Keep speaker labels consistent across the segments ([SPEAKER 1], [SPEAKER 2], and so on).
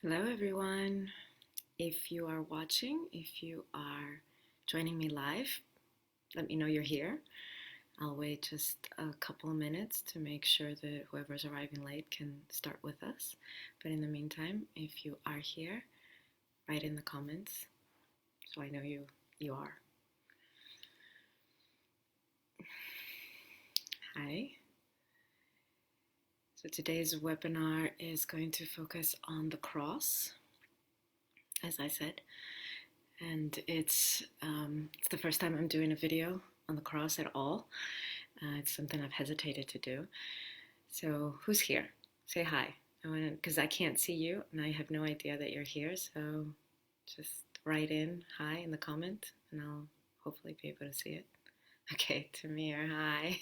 [SPEAKER 1] Hello, everyone. If you are watching, if you are joining me live, let me know you're here. I'll wait just a couple of minutes to make sure that whoever's arriving late can start with us. But in the meantime, if you are here, write in the comments so I know you are. Hi. So today's webinar is going to focus on the cross, as I said. And it's the first time I'm doing a video on the cross at all. It's something I've hesitated to do. So who's here? Say hi. Because I can't see you and I have no idea that you're here. So just write in hi in the comment and I'll hopefully be able to see it. Okay, Tamir, hi.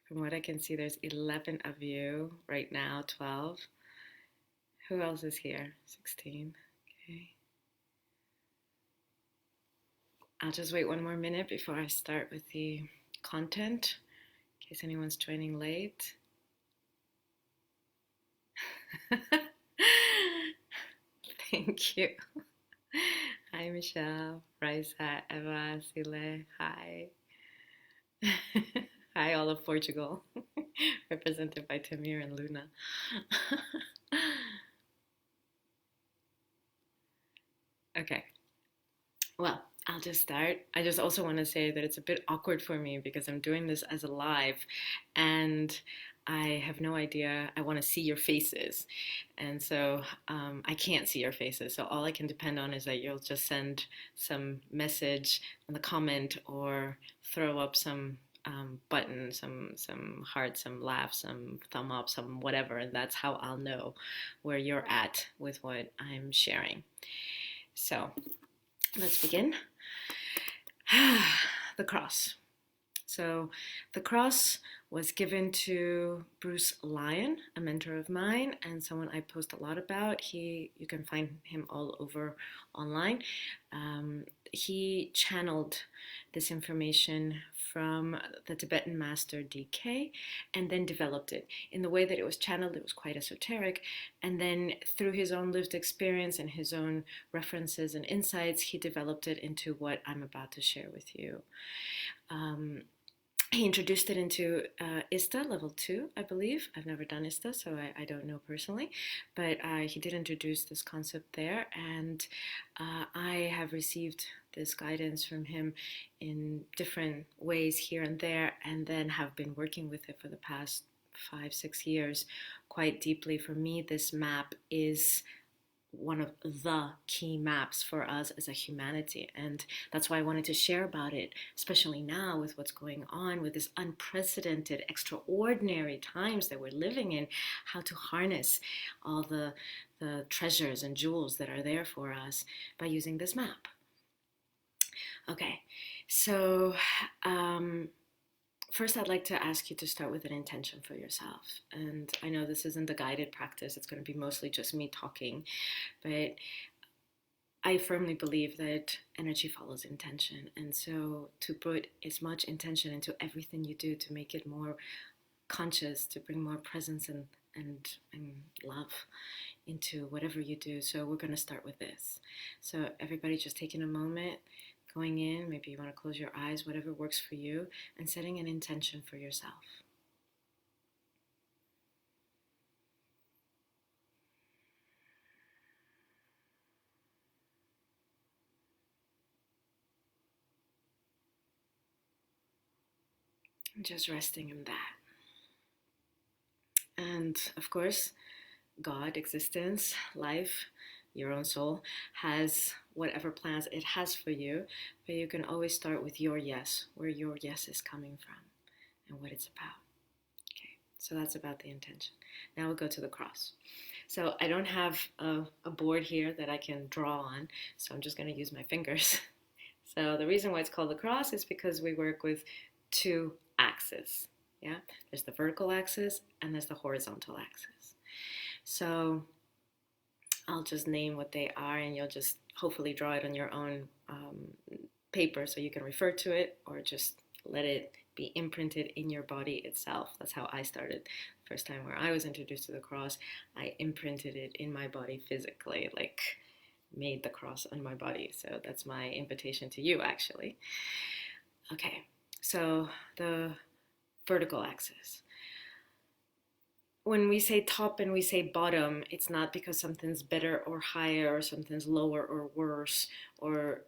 [SPEAKER 1] From what I can see, there's 11 of you right now, 12. Who else is here? 16. Okay. I'll just wait one more minute before I start with the content, in case anyone's joining late. Thank you. Hi, Michelle, Raisa, Eva, Sile, hi. Hi, all of Portugal, represented by Tamir and Luna. Okay, well, I'll just start. I just also want to say that it's a bit awkward for me because I'm doing this as a live and I have no idea. I want to see your faces. And so I can't see your faces. So all I can depend on is that you'll just send some message in the comment or throw up some button, some heart, some laugh, some thumb up, some whatever. And that's how I'll know where you're at with what I'm sharing. So let's begin. The cross. So the cross was given to Bruce Lyon, a mentor of mine and someone I post a lot about. You can find him all over online. He channeled this information from the Tibetan master Taki'h and then developed it. In the way that it was channeled, it was quite esoteric. And then through his own lived experience and his own references and insights, he developed it into what I'm about to share with you. He introduced it into ISTA level 2, I believe. I've never done ISTA, so I don't know personally. But he did introduce this concept there, and I have received this guidance from him in different ways here and there, and then have been working with it for the past 5-6 years quite deeply. For me, this map is one of the key maps for us as a humanity, and that's why I wanted to share about it, especially now with what's going on with this unprecedented, extraordinary times that we're living in, how to harness all the treasures and jewels that are there for us by using this map. Okay, so first, I'd like to ask you to start with an intention for yourself. And I know this isn't the guided practice, it's going to be mostly just me talking, but I firmly believe that energy follows intention. And so to put as much intention into everything you do to make it more conscious, to bring more presence and love into whatever you do. So we're going to start with this. So everybody just taking a moment, going in, maybe you want to close your eyes, whatever works for you, and setting an intention for yourself. And just resting in that. And of course, God, existence, life, your own soul has whatever plans it has for you, but you can always start with your yes, where your yes is coming from and what it's about. Okay, so that's about the intention. Now we'll go to the cross. So I don't have a board here that I can draw on, so I'm just going to use my fingers. So the reason why it's called the cross is because we work with two axes. Yeah, there's the vertical axis and there's the horizontal axis. So I'll just name what they are and you'll just hopefully draw it on your own paper so you can refer to it or just let it be imprinted in your body itself. That's how I started. First time where I was introduced to the cross, I imprinted it in my body physically, like made the cross on my body. So that's my invitation to you, actually. Okay, so the vertical axis. When we say top and we say bottom, it's not because something's better or higher or something's lower or worse or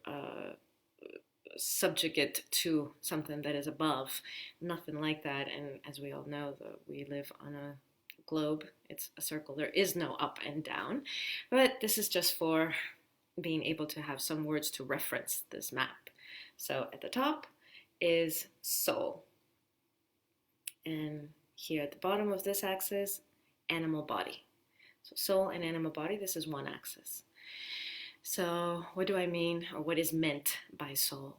[SPEAKER 1] subjugate to something that is above. Nothing like that. And as we all know, we live on a globe. It's a circle. There is no up and down. But this is just for being able to have some words to reference this map. So at the top is soul. And here at the bottom of this axis, animal body. So soul and animal body, this is one axis. So what do I mean, or what is meant by soul?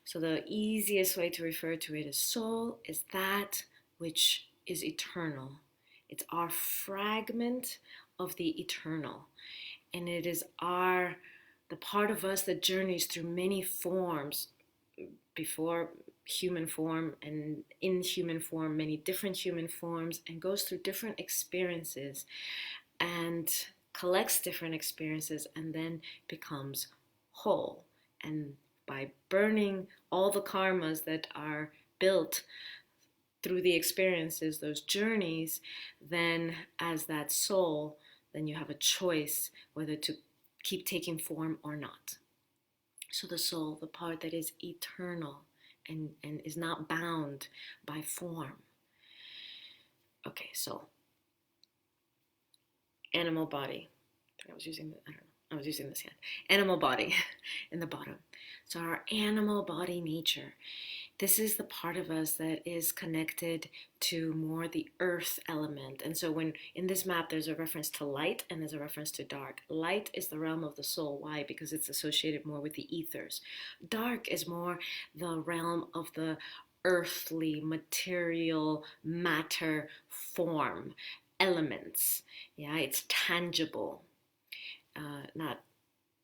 [SPEAKER 1] So the easiest way to refer to it as soul is that which is eternal. It's our fragment of the eternal. And it is the part of us that journeys through many forms before human form and in human form, many different human forms, and goes through different experiences and collects different experiences and then becomes whole. And by burning all the karmas that are built through the experiences, those journeys, then as that soul, then you have a choice whether to keep taking form or not. So the soul, the part that is eternal and is not bound by form. Okay, so animal body. I was using this hand. Animal body in the bottom. So our animal body nature. This is the part of us that is connected to more the earth element. And so when in this map, there's a reference to light and there's a reference to dark. Light is the realm of the soul. Why? Because it's associated more with the ethers. Dark is more the realm of the earthly, material, matter, form, elements. Yeah, it's tangible, not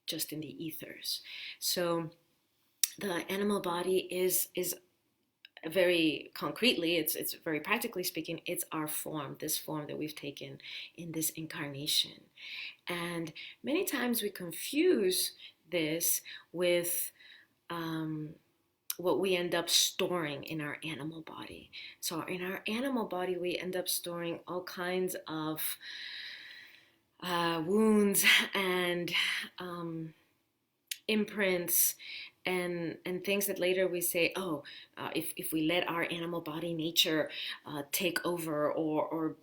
[SPEAKER 1] just in the ethers. So the animal body is very concretely, it's very practically speaking, it's our form, this form that we've taken in this incarnation. And many times we confuse this with what we end up storing in our animal body. So in our animal body, we end up storing all kinds of wounds and imprints and things that later we say, if we let our animal body nature take over or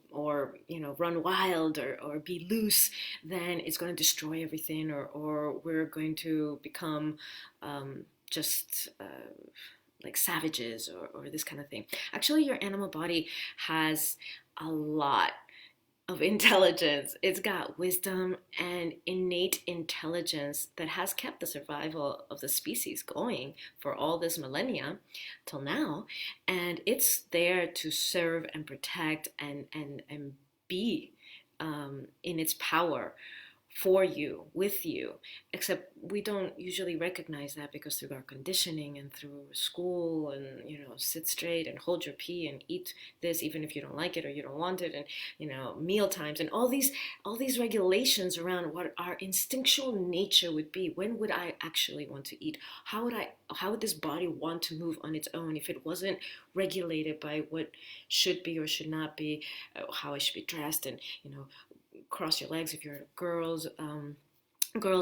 [SPEAKER 1] run wild or be loose, then it's going to destroy everything, or we're going to become just like savages or this kind of thing. Actually, your animal body has a lot of intelligence. It's got wisdom and innate intelligence that has kept the survival of the species going for all this millennia till now. And it's there to serve and protect and be in its power for you, with you, except we don't usually recognize that because through our conditioning and through school and, sit straight and hold your pee and eat this even if you don't like it or you don't want it, and, meal times and all these regulations around what our instinctual nature would be. When would I actually want to eat? How would this body want to move on its own if it wasn't regulated by what should be or should not be, how I should be dressed, and, cross your legs if you're a girl's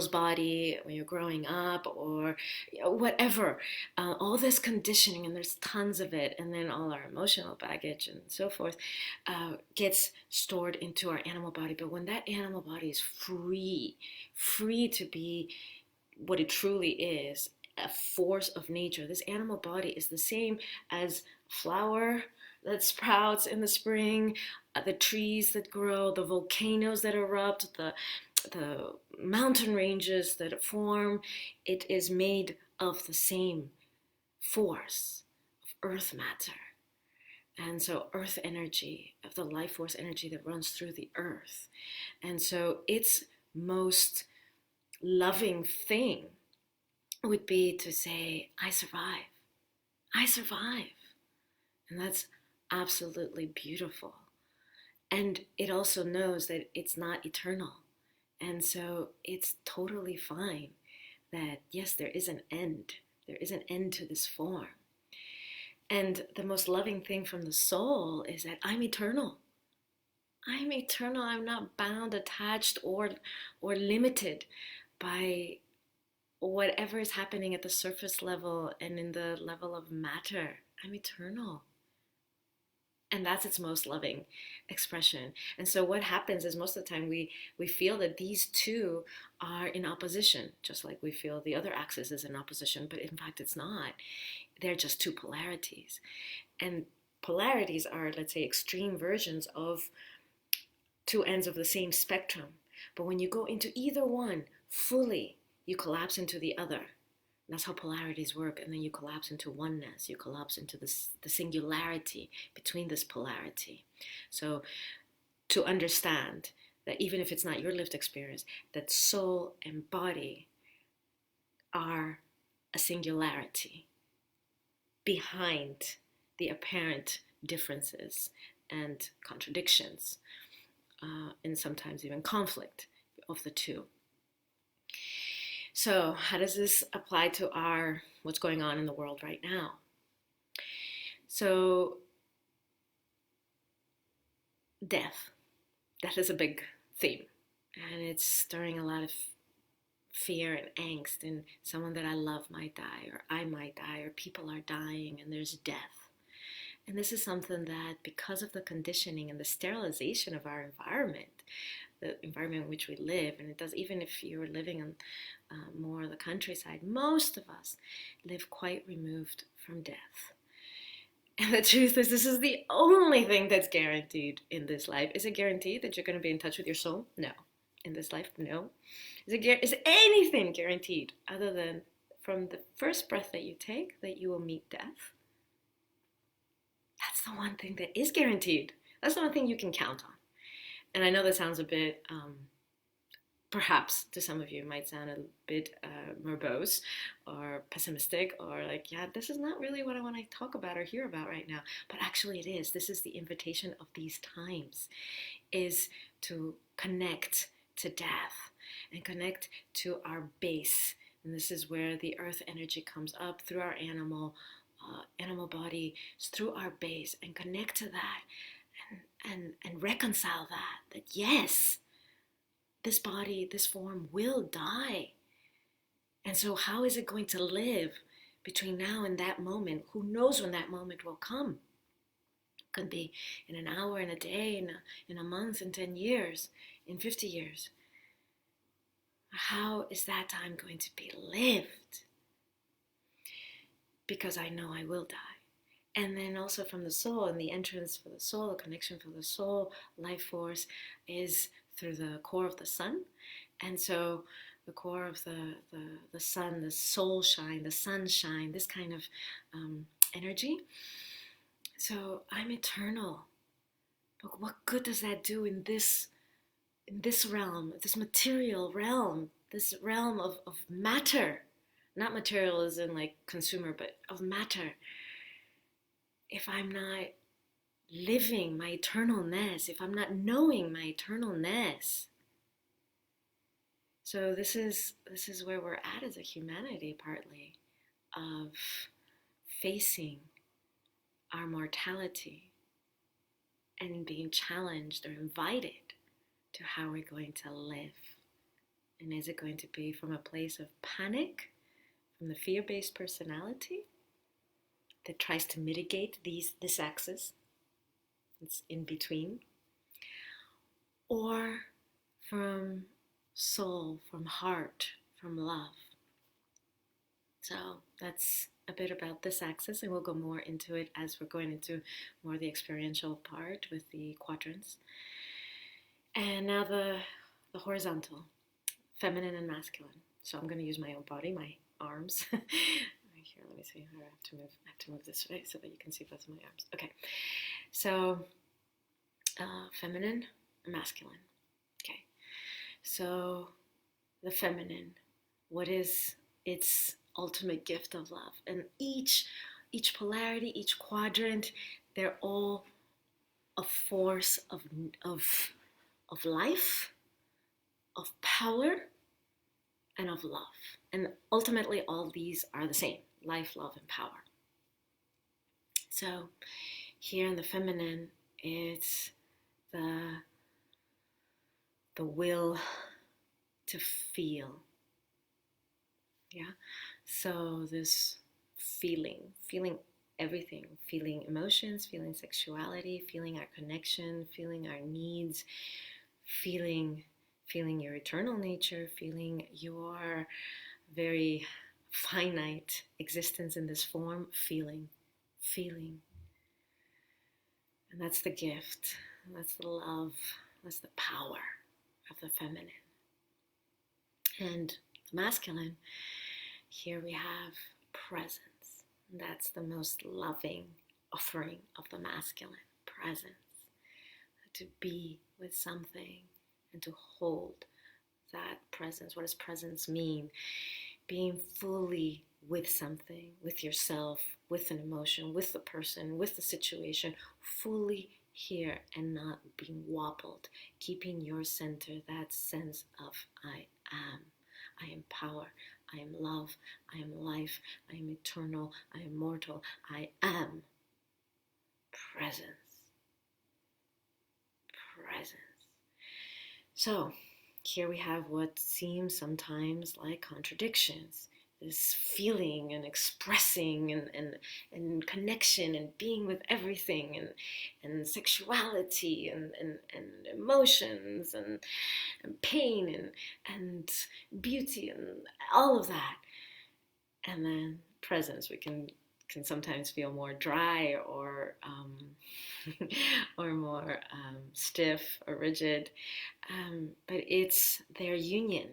[SPEAKER 1] body when you're growing up, or whatever. All this conditioning, and there's tons of it, and then all our emotional baggage and so forth gets stored into our animal body. But when that animal body is free to be what it truly is, a force of nature, this animal body is the same as flower that sprouts in the spring, the trees that grow, the volcanoes that erupt, the mountain ranges that form. It is made of the same force of earth matter. And so earth energy, of the life force energy that runs through the earth. And so its most loving thing would be to say, I survive. I survive. And that's absolutely beautiful. And it also knows that it's not eternal. And so it's totally fine that, yes, there is an end. There is an end to this form. And the most loving thing from the soul is that I'm eternal. I'm eternal. I'm not bound, attached, or limited by whatever is happening at the surface level and in the level of matter. I'm eternal. And that's its most loving expression. And so what happens is most of the time we feel that these two are in opposition, just like we feel the other axis is in opposition, but in fact it's not. They're just two polarities. And polarities are, let's say, extreme versions of two ends of the same spectrum. But when you go into either one fully, you collapse into the other. That's how polarities work. And then you collapse into oneness. You collapse into the singularity between this polarity. So to understand that even if it's not your lived experience, that soul and body are a singularity behind the apparent differences and contradictions, and sometimes even conflict of the two. So how does this apply to what's going on in the world right now? So death is a big theme, and it's stirring a lot of fear and angst, and someone that I love might die, or I might die, or people are dying, and there's death. And this is something that, because of the conditioning and the sterilization of our environment, the environment in which we live, and it does, even if you're living on more of the countryside, most of us live quite removed from death. And the truth is, this is the only thing that's guaranteed in this life. Is it guaranteed that you're going to be in touch with your soul? No. In this life, no. Is anything guaranteed other than from the first breath that you take that you will meet death? That's the one thing that is guaranteed. That's the one thing you can count on. And I know that sounds a bit, perhaps to some of you, might sound a bit verbose or pessimistic, or like, yeah, this is not really what I want to talk about or hear about right now. But actually it is. This is the invitation of these times, is to connect to death and connect to our base. And this is where the earth energy comes up through our animal body, through our base, and connect to that and reconcile that yes, this body, this form will die. And so how is it going to live between now and that moment? Who knows when that moment will come? It could be in an hour, in a day, in a month, in 10 years, in 50 years. How is that time going to be lived? Because I know I will die. And then also from the soul, and the entrance for the soul, the connection for the soul, life force is through the core of the sun. And so the core of the sun, the soul shine, the sunshine, this kind of energy. So I'm eternal. But what good does that do in this realm, this material realm, this realm of matter? Not material as in like consumer, but of matter. If I'm not living my eternalness, if I'm not knowing my eternalness. So this is where we're at as a humanity, partly, of facing our mortality and being challenged or invited to how we're going to live. And is it going to be from a place of panic, from the fear-based personality that tries to mitigate this axis, it's in between, or from soul, from heart, from love? So that's a bit about this axis, and we'll go more into it as we're going into more of the experiential part with the quadrants. And now the horizontal, feminine and masculine. So I'm going to use my own body, my arms. Here, let me see. I have to move this way so that you can see both of my arms. Okay. So feminine, masculine. Okay. So the feminine, what is its ultimate gift of love? And each polarity, each quadrant, They're all a force of life, of power, and of love. And ultimately, all these are the same: life, love, and power. So here in the feminine, it's the will to feel. Yeah. So this feeling everything, feeling emotions, feeling sexuality, feeling our connection, feeling our needs, feeling your eternal nature, feeling your very finite existence in this form, feeling. And that's the gift, that's the love, that's the power of the feminine. And the masculine, here we have presence. That's the most loving offering of the masculine, presence. To be with something and to hold that presence. What does presence mean? Being fully with something, with yourself, with an emotion, with the person, with the situation, fully here and not being wobbled, keeping your center, that sense of I am power, I am love, I am life, I am eternal, I am mortal, I am presence. So here we have what seems sometimes like contradictions. This feeling and expressing and connection and being with everything and sexuality and emotions and pain and beauty and all of that. And then presence, we can sometimes feel more dry or or more stiff or rigid, but it's their union.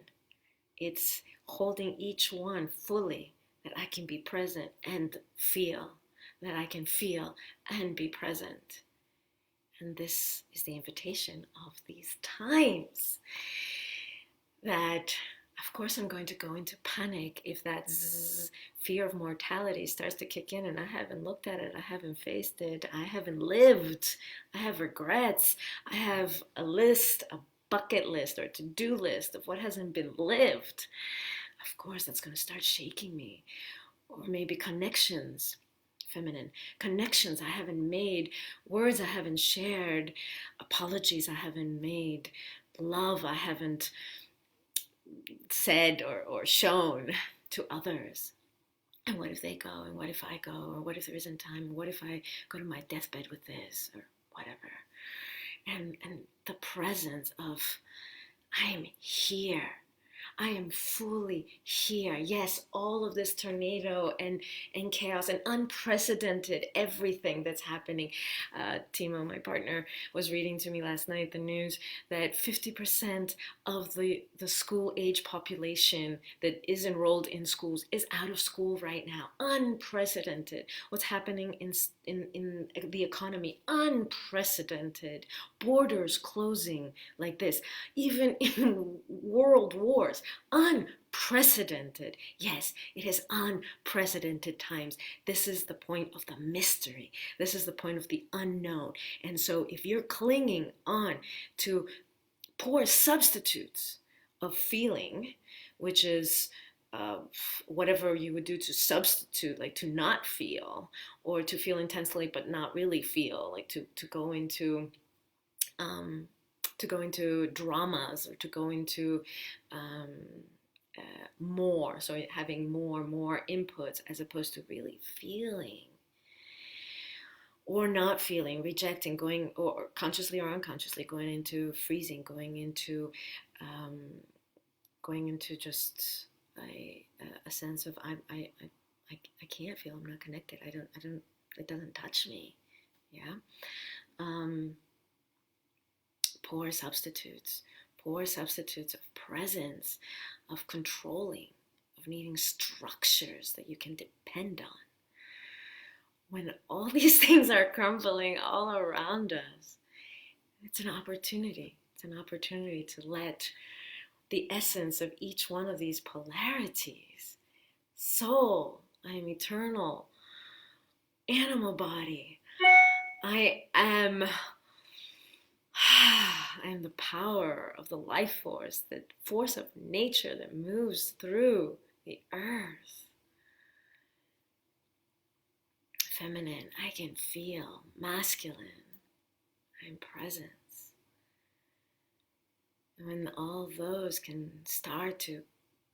[SPEAKER 1] It's holding each one fully, that I can be present and feel, that I can feel and be present. And this is the invitation of these times, that of course I'm going to go into panic if that fear of mortality starts to kick in and I haven't looked at it, I haven't faced it, I haven't lived, I have regrets, I have a list, a bucket list or a to-do list of what hasn't been lived. Of course that's going to start shaking me. Or maybe connections, feminine, connections I haven't made, words I haven't shared, apologies I haven't made, love I haven't said or shown to others. And what if they go? And what if I go? Or what if there isn't time? And what if I go to my deathbed with this? Or whatever. And the presence of, I am here. I am fully here. Yes, all of this tornado and chaos and unprecedented everything that's happening. Timo, my partner, was reading to me last night the news that 50% of the school age population that is enrolled in schools is out of school right now. Unprecedented. What's happening in the economy? Unprecedented. Borders closing like this. Even in world wars. Unprecedented. Yes, it is unprecedented times. This is the point of the mystery. This is the point of the unknown. And so if you're clinging on to poor substitutes of feeling, which is whatever you would do to substitute, like to not feel, or to feel intensely but not really feel, like to go into dramas, or to go into more, so having more inputs as opposed to really feeling, or not feeling, rejecting, going, or consciously or unconsciously going into freezing, going into just a sense of I can't feel, I'm not connected, I don't it doesn't touch me. Yeah. Poor substitutes of presence, of controlling, of needing structures that you can depend on. When all these things are crumbling all around us, it's an opportunity. It's an opportunity to let the essence of each one of these polarities, soul, I am eternal, animal body, I am I am the power of the life force, the force of nature that moves through the earth. Feminine, I can feel. Masculine, I'm presence. And when all those can start to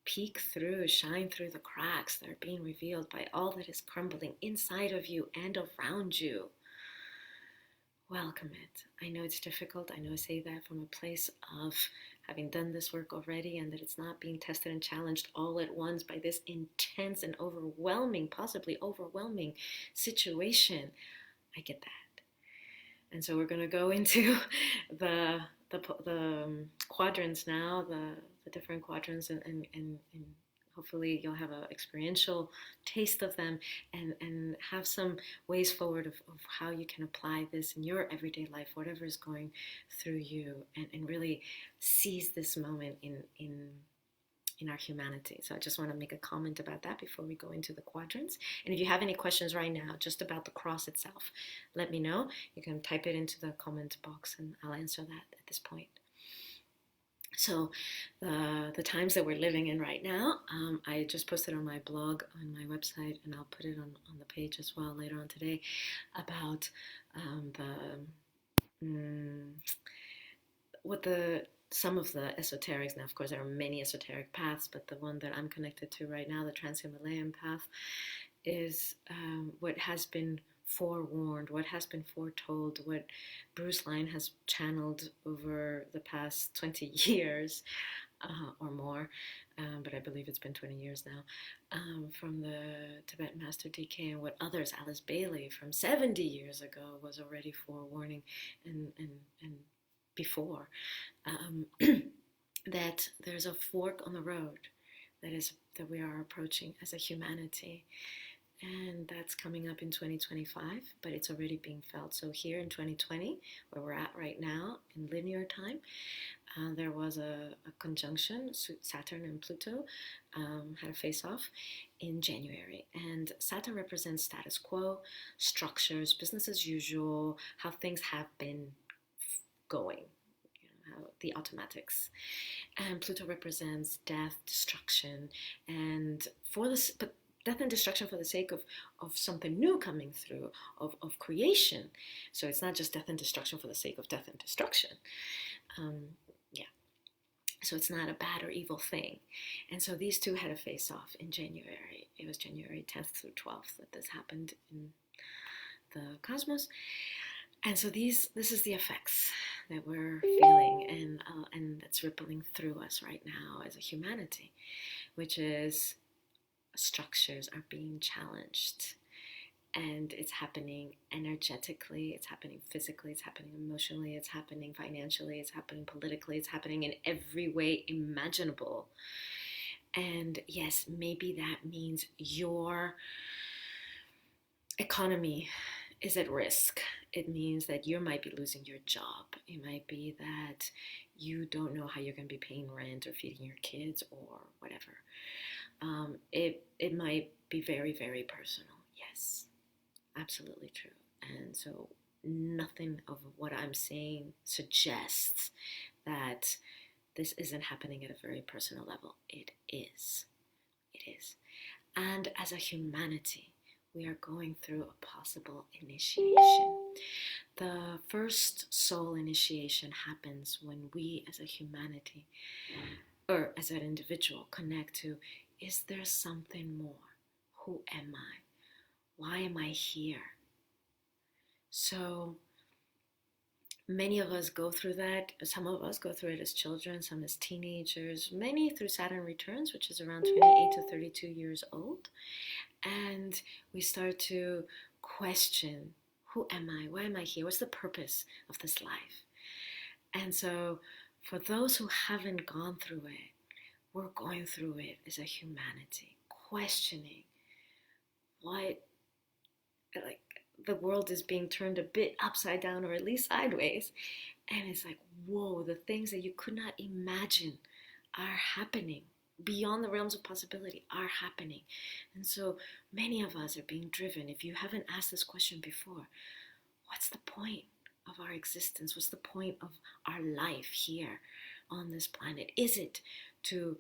[SPEAKER 1] peek through, shine through the cracks that are being revealed by all that is crumbling inside of you and around you, welcome it. I know it's difficult. I know I say that from a place of having done this work already, and that it's not being tested and challenged all at once by this intense and overwhelming, possibly overwhelming situation. I get that. And so we're going to go into the quadrants now, the different quadrants, and hopefully you'll have an experiential taste of them, and have some ways forward of how you can apply this in your everyday life, whatever is going through you, and really seize this moment in our humanity. So I just want to make a comment about that before we go into the quadrants. And if you have any questions right now just about the cross itself, let me know. You can type it into the comment box and I'll answer that at this point. So the times that we're living in right now, I just posted on my blog, on my website, and I'll put it on the page as well later on today, about some of the esoterics. Now, of course, there are many esoteric paths, but the one that I'm connected to right now, the Trans-Himalayan path, is what has been forewarned, what has been foretold, what Bruce Line has channeled over the past 20 years or more, but I believe it's been 20 years now, from the Tibetan Master Taki'h, and what others, Alice Bailey from 70 years ago, was already forewarning and before, that there's a fork on the road that we are approaching as a humanity. And that's coming up in 2025, but it's already being felt. So here in 2020, where we're at right now in linear time, there was a conjunction. Saturn and Pluto had a face-off in January. And Saturn represents status quo, structures, business as usual, how things have been going, the automatics. And Pluto represents death, destruction, and but death and destruction for the sake of something new coming through, of creation. So it's not just death and destruction for the sake of death and destruction. So it's not a bad or evil thing. And so these two had a face-off in January. It was January 10th through 12th that this happened in the cosmos. And so this is the effects that we're feeling, and that's rippling through us right now as a humanity, which is structures are being challenged, and it's happening energetically, it's happening physically, it's happening emotionally, it's happening financially, it's happening politically, it's happening in every way imaginable. And yes, maybe that means your economy is at risk. It means that you might be losing your job. It might be that you don't know how you're going to be paying rent or feeding your kids or whatever. It might be very, very personal. Yes, absolutely true. And so nothing of what I'm saying suggests that this isn't happening at a very personal level. It is. It is. And as a humanity, we are going through a possible initiation. The first soul initiation happens when we as a humanity, or as an individual, connect to, is there something more? Who am I? Why am I here? So many of us go through that. Some of us go through it as children, some as teenagers, many through Saturn returns, which is around 28 to 32 years old. And we start to question, who am I? Why am I here? What's the purpose of this life? And so for those who haven't gone through it, we're going through it as a humanity, questioning what, like, the world is being turned a bit upside down, or at least sideways. And it's like, whoa, the things that you could not imagine are happening. Beyond the realms of possibility are happening. And so many of us are being driven. If you haven't asked this question before, what's the point of our existence? What's the point of our life here on this planet? Is it to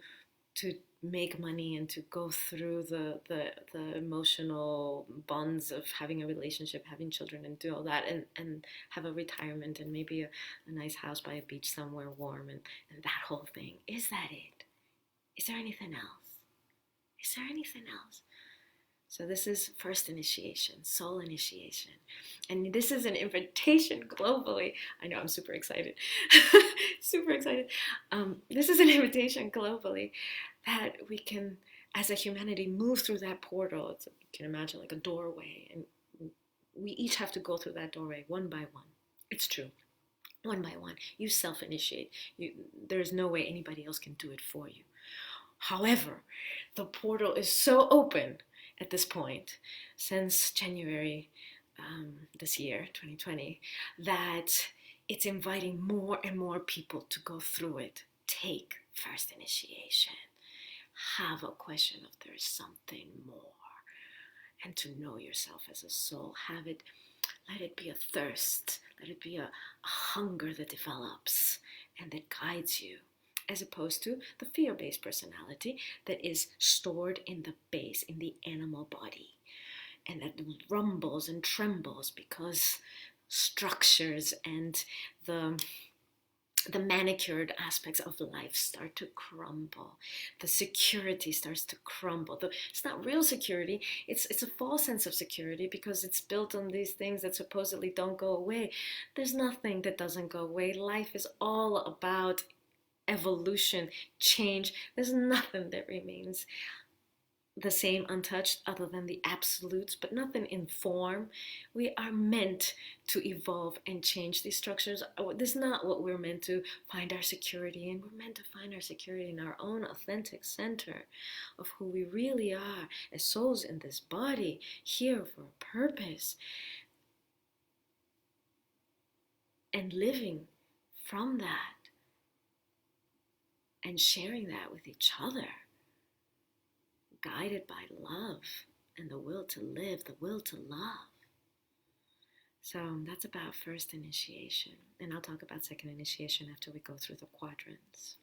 [SPEAKER 1] make money and to go through the emotional bonds of having a relationship, having children, and do all that, and have a retirement and maybe a nice house by a beach somewhere warm, and that whole thing? Is that it? Is there anything else? Is there anything else? So this is first initiation, soul initiation. And this is an invitation globally. I know, I'm super excited. Super excited. This is an invitation globally that we can, as a humanity, move through that portal. You can imagine like a doorway. And we each have to go through that doorway one by one. It's true. One by one. You self-initiate. There's no way anybody else can do it for you. However, the portal is so open at this point, since January this year, 2020, that it's inviting more and more people to go through it. Take first initiation. Have a question if there is something more. And to know yourself as a soul. Let it be a thirst. Let it be a hunger that develops and that guides you, as opposed to the fear-based personality that is stored in the base, in the animal body, and that rumbles and trembles because structures and the manicured aspects of life start to crumble. The security starts to crumble. It's not real security. It's a false sense of security because it's built on these things that supposedly don't go away. There's nothing that doesn't go away. Life is all about evolution, change. There's nothing that remains the same, untouched, other than the absolutes, but nothing in form. We are meant to evolve and change these structures. This is not what we're meant to find our security in. We're meant to find our security in our own authentic center of who we really are as souls in this body, here for a purpose, and living from that and sharing that with each other, guided by love and the will to live, the will to love. So that's about first initiation. And I'll talk about second initiation after we go through the quadrants.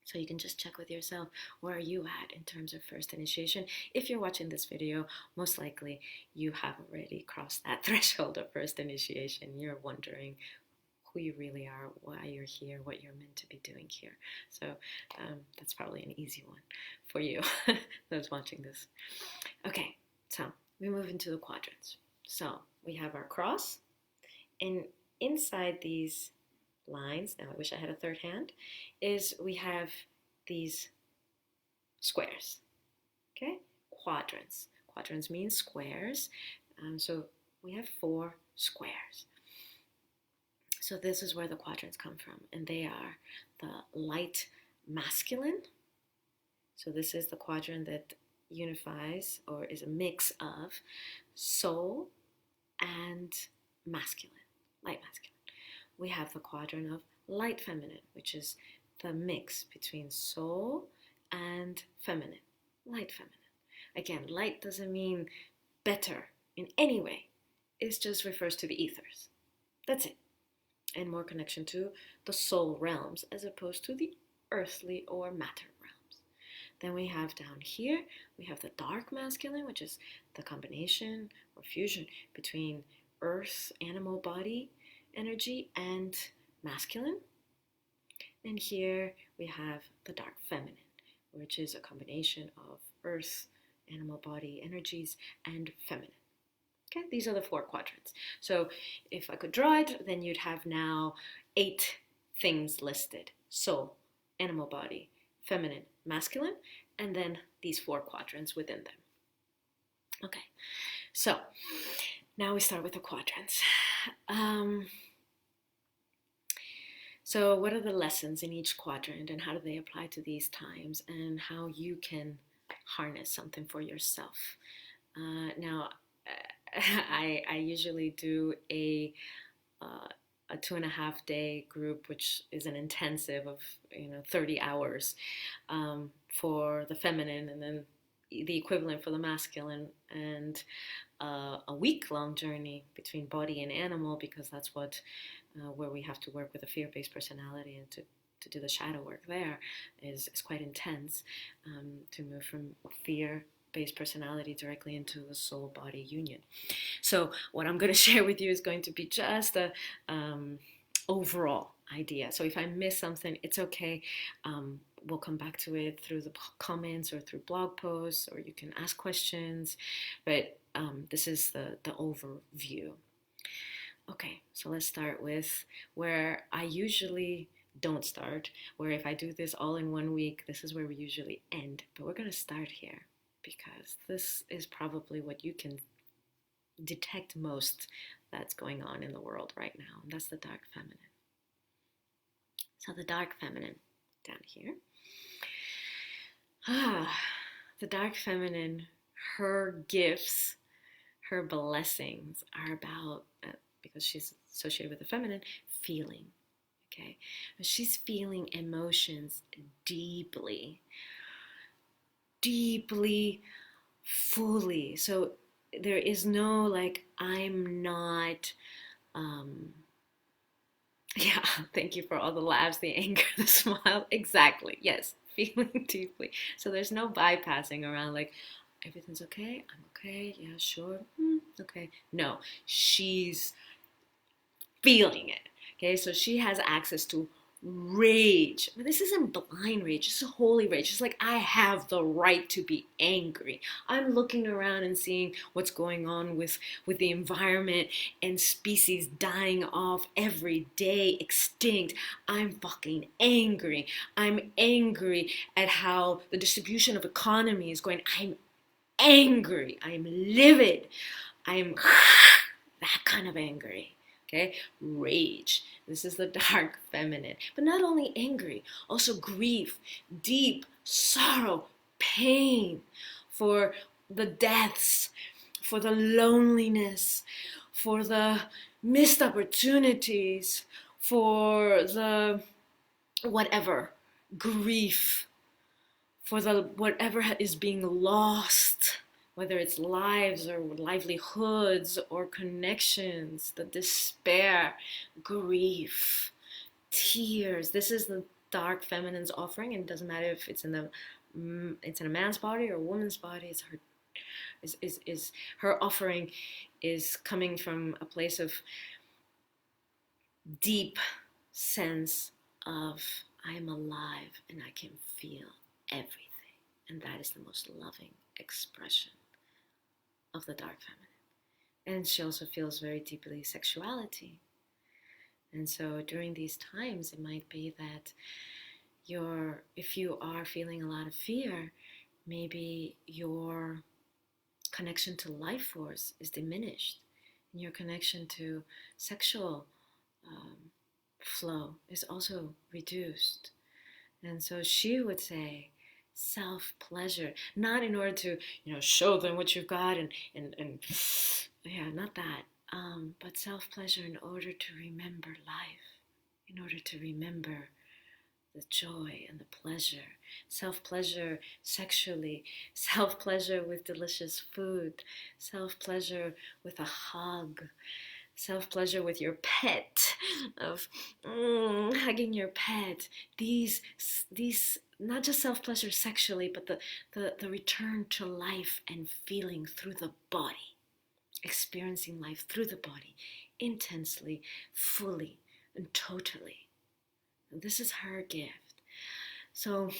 [SPEAKER 1] So you can just check with yourself, where are you at in terms of first initiation? If you're watching this video, most likely you have already crossed that threshold of first initiation. You're wondering who you really are, why you're here, what you're meant to be doing here. So that's probably an easy one for you, those watching this. Okay, so we move into the quadrants. So we have our cross, and inside these lines, now I wish I had a third hand, is we have these squares, okay? Quadrants. Quadrants mean squares. So we have 4 squares. So this is where the quadrants come from, and they are the light masculine. So this is the quadrant that unifies or is a mix of soul and masculine, light masculine. We have the quadrant of light feminine, which is the mix between soul and feminine, light feminine. Again, light doesn't mean better in any way. It just refers to the ethers. That's it. And more connection to the soul realms as opposed to the earthly or matter realms. Then we have down here, we have the dark masculine, which is the combination or fusion between earth, animal body energy, and masculine. And here we have the dark feminine, which is a combination of earth, animal body energies, and feminine. Okay, these are the 4 quadrants. So if I could draw it, then you'd have now 8 things listed. Soul, animal body, feminine, masculine, and then these 4 quadrants within them. Okay, so now we start with the quadrants. So what are the lessons in each quadrant, and how do they apply to these times, and how you can harness something for yourself? Now, I usually do a 2.5 day group, which is an intensive of 30 hours for the feminine, and then the equivalent for the masculine, and a week-long journey between body and animal, because that's what where we have to work with a fear-based personality, and to do the shadow work there is quite intense, to move from fear-based personality directly into the soul-body union. So what I'm going to share with you is going to be just a overall idea. So if I miss something, it's okay. We'll come back to it through the comments or through blog posts, or you can ask questions. But this is the overview. Okay, so let's start with where I usually don't start, where if I do this all in 1 week, this is where we usually end. But we're going to start here because this is probably what you can detect most that's going on in the world right now, and that's the dark feminine. So the dark feminine down here. The dark feminine, her gifts, her blessings are about, because she's associated with the feminine, feeling. Okay, she's feeling emotions deeply, fully. So there is no like, I'm not, yeah, thank you for all the laughs, the anger, the smile. Exactly, yes, feeling deeply. So there's no bypassing around like, everything's okay, I'm okay, yeah, sure, okay. No, she's feeling it. Okay, so she has access to rage. But this isn't blind rage, it's a holy rage. It's like, I have the right to be angry. I'm looking around and seeing what's going on with the environment and species dying off every day, extinct. I'm fucking angry. I'm angry at how the distribution of economy is going. I'm angry. I'm livid. I'm that kind of angry. Okay, rage. This is the dark feminine. But not only angry, also grief, deep sorrow, pain for the deaths, for the loneliness, for the missed opportunities, for the whatever, grief, for the whatever is being lost, whether it's lives or livelihoods or connections, the despair, grief, tears. This is the dark feminine's offering, and it doesn't matter if it's in a man's body or a woman's body. It's her is her offering is coming from a place of deep sense of, I'm alive and I can feel everything. And that is the most loving expression of the dark feminine. And she also feels very deeply sexuality. And so during these times, it might be that if you are feeling a lot of fear, maybe your connection to life force is diminished, and your connection to sexual flow is also reduced. And so she would say, self-pleasure, not in order to, show them what you've got and yeah, not that, but self-pleasure in order to remember life, in order to remember the joy and the pleasure. Self-pleasure sexually, self-pleasure with delicious food, self-pleasure with a hug, self-pleasure with your pet, of hugging your pet. These not just self-pleasure sexually, but the return to life and feeling through the body, experiencing life through the body, intensely, fully, and totally. And this is her gift. So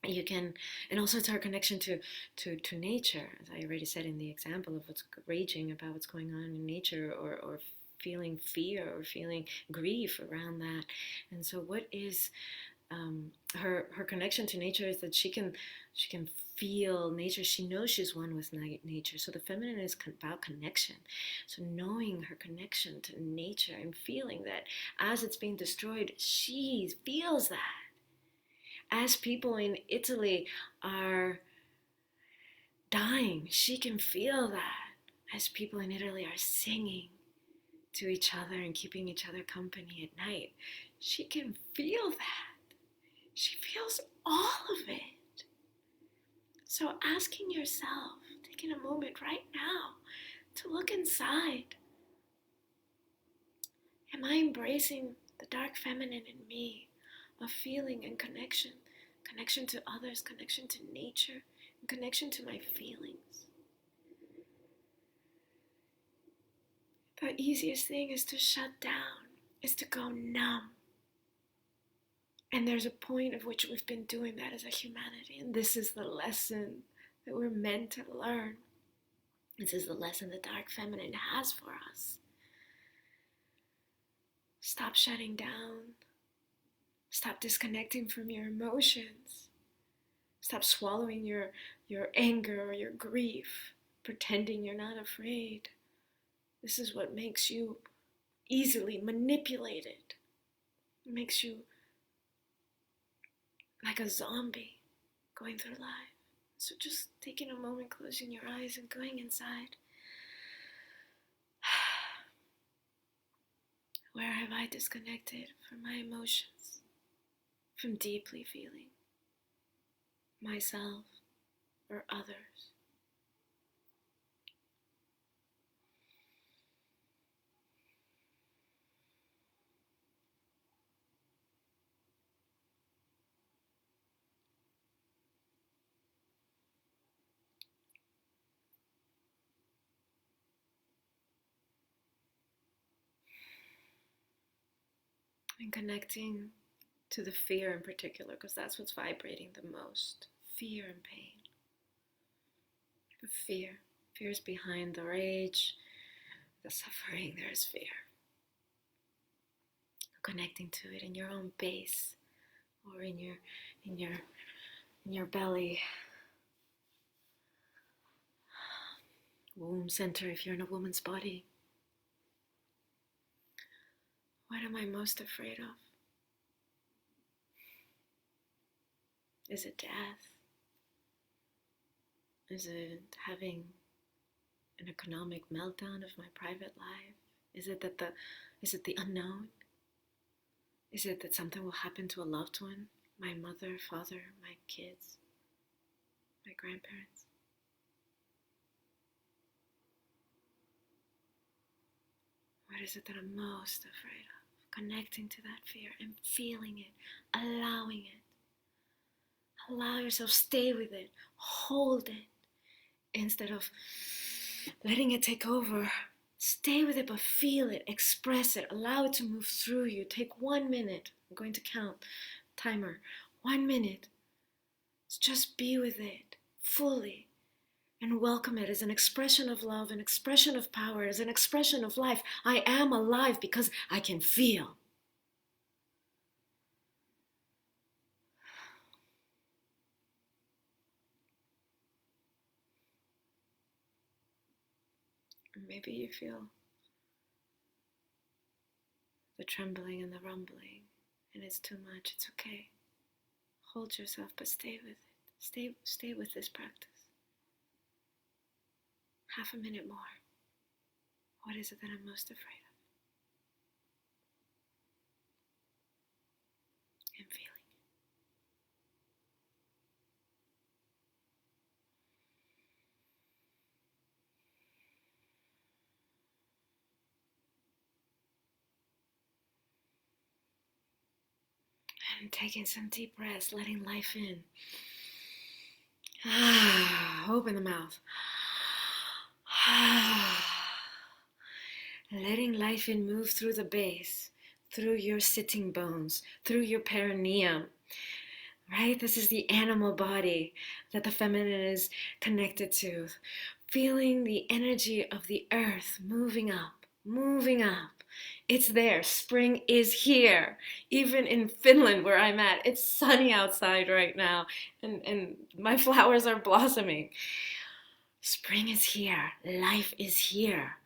[SPEAKER 1] you can, and also it's our connection to nature, as I already said in the example of what's raging about what's going on in nature, or feeling fear or feeling grief around that. And so what is her connection to nature is that she can feel nature. She knows she's one with nature. So the feminine is about connection. So knowing her connection to nature and feeling that as it's being destroyed, she feels that. As people in Italy are dying, she can feel that. As people in Italy are singing to each other and keeping each other company at night, she can feel that. She feels all of it. So asking yourself, taking a moment right now to look inside. Am I embracing the dark feminine in me of feeling and connection? Connection to others, connection to nature, and connection to my feelings. The easiest thing is to shut down, is to go numb. And there's a point at which we've been doing that as a humanity. And this is the lesson that we're meant to learn. This is the lesson the dark feminine has for us. Stop shutting down. Stop disconnecting from your emotions. Stop swallowing your anger or your grief, pretending you're not afraid. This is what makes you easily manipulated. It makes you like a zombie going through life. So just taking a moment, closing your eyes and going inside. Where have I disconnected from my emotions, from deeply feeling myself or others? And connecting to the fear in particular, because that's what's vibrating the most. Fear and pain. The fear. Fear is behind the rage, the suffering. There is fear. Connecting to it in your own base, or in your belly, womb center if you're in a woman's body. What am I most afraid of? Is it death? Is it having an economic meltdown of my private life? Is it the unknown? Is it that something will happen to a loved one? My mother, father, my kids, my grandparents? What is it that I'm most afraid of? Connecting to that fear and feeling it, allowing it. Allow yourself, stay with it, hold it, instead of letting it take over. Stay with it, but feel it, express it, allow it to move through you. Take 1 minute. I'm going to count. Timer. 1 minute. Just be with it fully and welcome it as an expression of love, an expression of power, as an expression of life. I am alive because I can feel. Maybe you feel the trembling and the rumbling, and it's too much. It's okay. Hold yourself, but stay with it. Stay with this practice. Half a minute more. What is it that I'm most afraid of? And feeling. And taking some deep breaths, letting life in. Open the mouth. Letting life in move through the base, through your sitting bones, through your perineum. Right? This is the animal body that the feminine is connected to. Feeling the energy of the earth moving up, moving up. It's there. Spring is here. Even in Finland, where I'm at, it's sunny outside right now, and my flowers are blossoming. Spring is here. Life is here.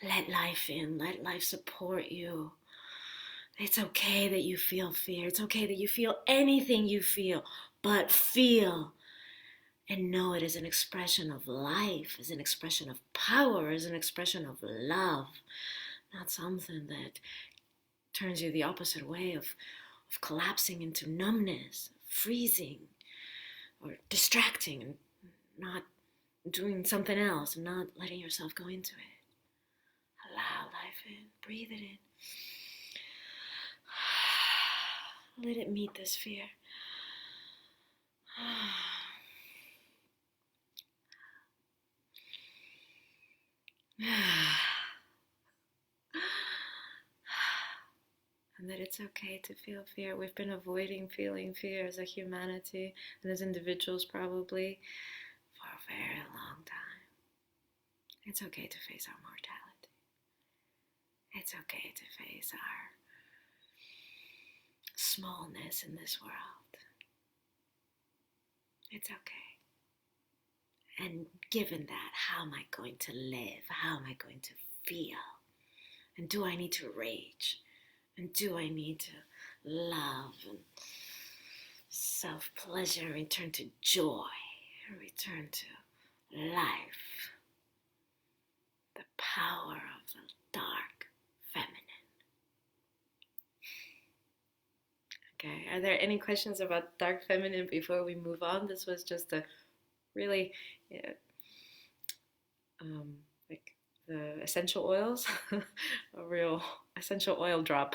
[SPEAKER 1] Let life in. Let life support you. It's okay that you feel fear. It's okay that you feel anything you feel, but feel and know it as an expression of life, as an expression of power, as an expression of love. Not something that turns you the opposite way of collapsing into numbness, freezing, or distracting and not doing something else, and not letting yourself go into it. Allow life in. Breathe it in. Let it meet this fear. And that it's okay to feel fear. We've been avoiding feeling fear as a humanity and as individuals probably for a very long time. It's okay to face our mortality. It's okay to face our smallness in this world. It's okay. And given that, how am I going to live? How am I going to feel? And do I need to rage? And do I need to love and self-pleasure and return to joy and return to life? The power of the dark feminine. Okay, are there any questions about dark feminine before we move on? This was just a really, like the essential oils, a real essential oil drop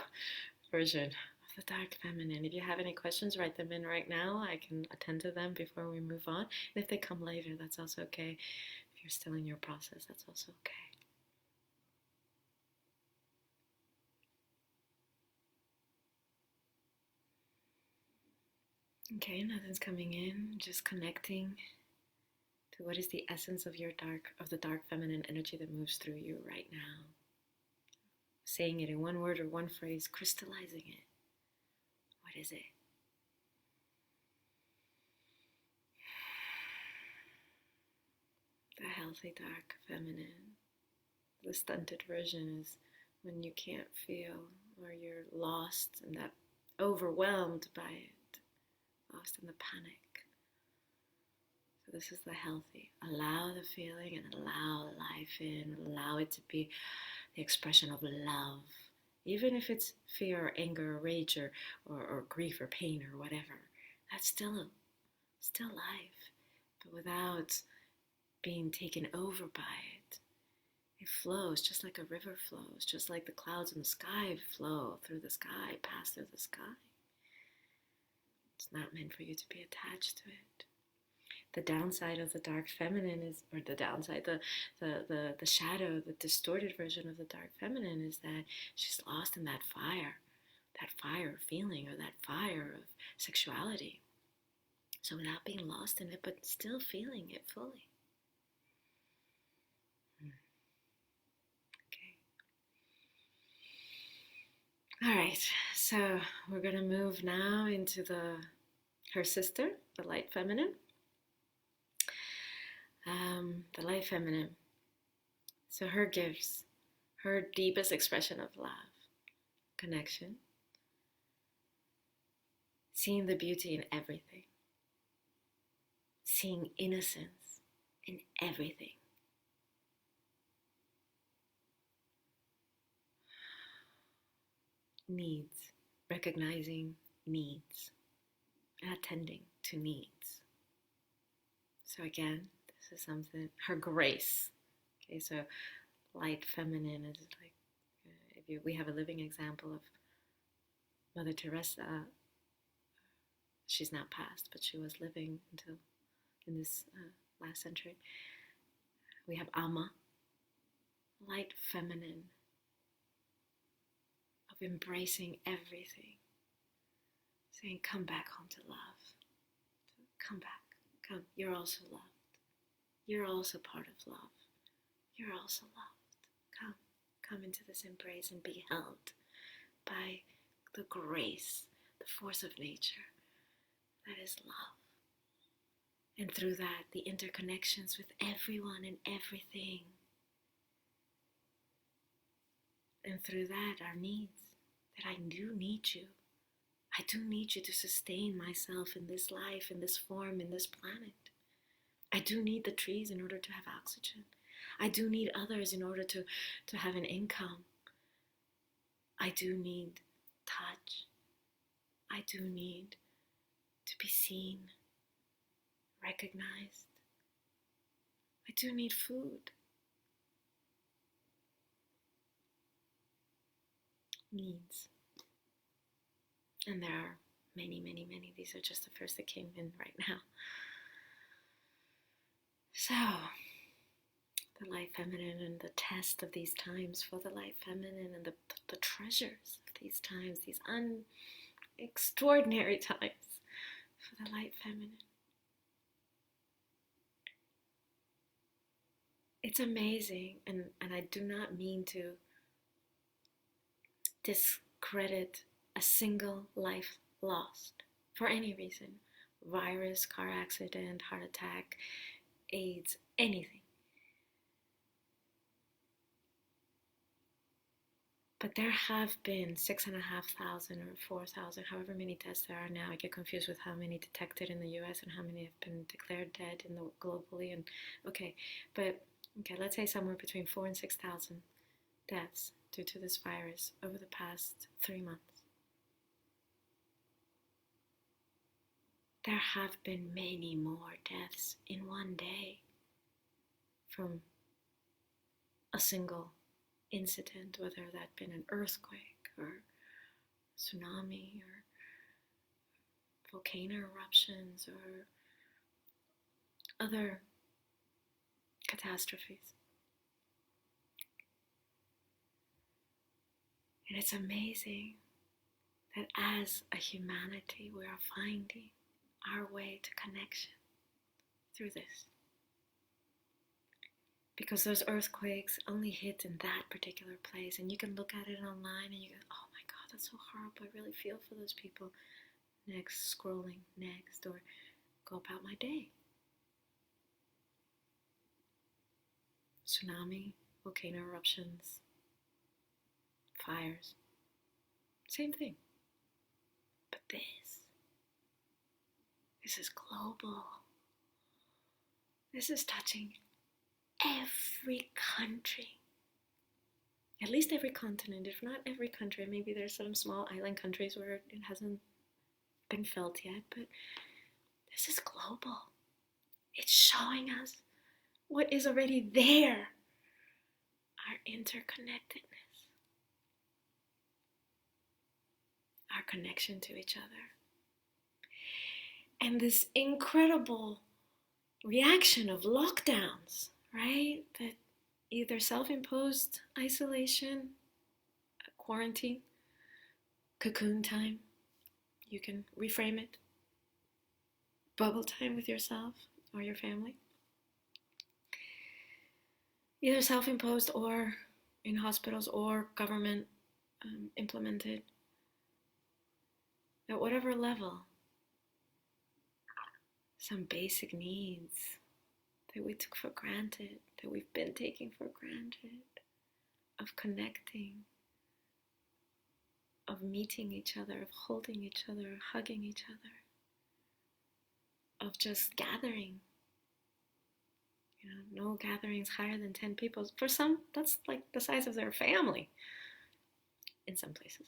[SPEAKER 1] version of the dark feminine. If you have any questions, write them in right now. I can attend to them before we move on. And if they come later, that's also okay. If you're still in your process, that's also okay. Okay, nothing's coming in. Just connecting to what is the essence of the dark feminine energy that moves through you right now. Saying it in one word or one phrase, crystallizing it. What is it? The healthy dark feminine. The stunted version is when you can't feel, or you're lost and that overwhelmed by it, lost in the panic. So this is the healthy. Allow the feeling and allow life in. Allow it to be the expression of love. Even if it's fear or anger or rage or grief or pain or whatever. That's still life. But without being taken over by it. It flows just like a river flows. Just like the clouds in the sky flow through the sky, pass through the sky. It's not meant for you to be attached to it. The downside of the dark feminine is, or the downside, the shadow, the distorted version of the dark feminine is that she's lost in that fire of feeling, or that fire of sexuality. So without being lost in it, but still feeling it fully. Okay. All right, so we're going to move now into her sister, the light feminine. The light feminine. So her gifts, her deepest expression of love, connection, seeing the beauty in everything, seeing innocence in everything. Needs, recognizing needs, and attending to needs. So again, this is something, her grace. Okay, so light feminine is like, we have a living example of Mother Teresa. She's now passed, but she was living until in this last century. We have Amma, light feminine, of embracing everything, saying, come back home to love. Come back. Come. You're also loved. You're also part of love. You're also loved. Come into this embrace and be held by the grace, the force of nature that is love. And through that, the interconnections with everyone and everything. And through that, our needs, that I do need you. I do need you to sustain myself in this life, in this form, in this planet. I do need the trees in order to have oxygen. I do need others in order to have an income. I do need touch. I do need to be seen, recognized, I do need food. Needs. And there are many, many, many. These are just the first that came in right now. So, the light feminine and the test of these times for the light feminine and the treasures of these times, these extraordinary times for the light feminine. It's amazing, and I do not mean to discredit a single life lost for any reason. Virus, car accident, heart attack, AIDS, anything. But there have been 6,500 or 4,000, however many deaths there are now. I get confused with how many detected in the US and how many have been declared dead in the globally. And okay, let's say somewhere between 4,000 and 6,000 deaths due to this virus over the past 3 months. There have been many more deaths in one day from a single incident, whether that been an earthquake or tsunami or volcano eruptions or other catastrophes. And it's amazing that as a humanity we are finding our way to connection through this. Because those earthquakes only hit in that particular place, and you can look at it online and you go, oh my God, that's so horrible, I really feel for those people. Next, scrolling next, or go about my day. Tsunami, volcano eruptions, fires, same thing. But this is global. This is touching every country, at least every continent, if not every country. Maybe there's some small island countries where it hasn't been felt yet, but this is global. It's showing us what is already there, our interconnectedness, our connection to each other, and this incredible reaction of lockdowns, right? That either self-imposed isolation, quarantine, cocoon time, you can reframe it, bubble time with yourself or your family, either self-imposed or in hospitals or government implemented, at whatever level, some basic needs that we took for granted, that we've been taking for granted, of connecting, of meeting each other, of holding each other, of hugging each other, of just gathering. No gatherings higher than 10 people. For some, that's like the size of their family in some places.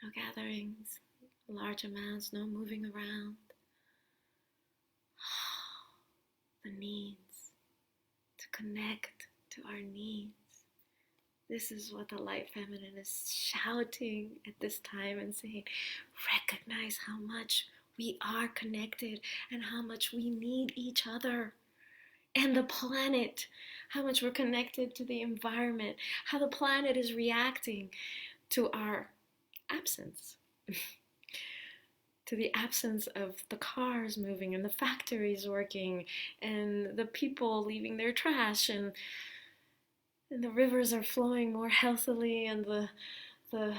[SPEAKER 1] No gatherings, large amounts, no moving around. The needs, to connect to our needs. This is what the light feminine is shouting at this time and saying, recognize how much we are connected and how much we need each other and the planet, how much we're connected to the environment, how the planet is reacting to our absence, to the absence of the cars moving and the factories working and the people leaving their trash and the rivers are flowing more healthily and the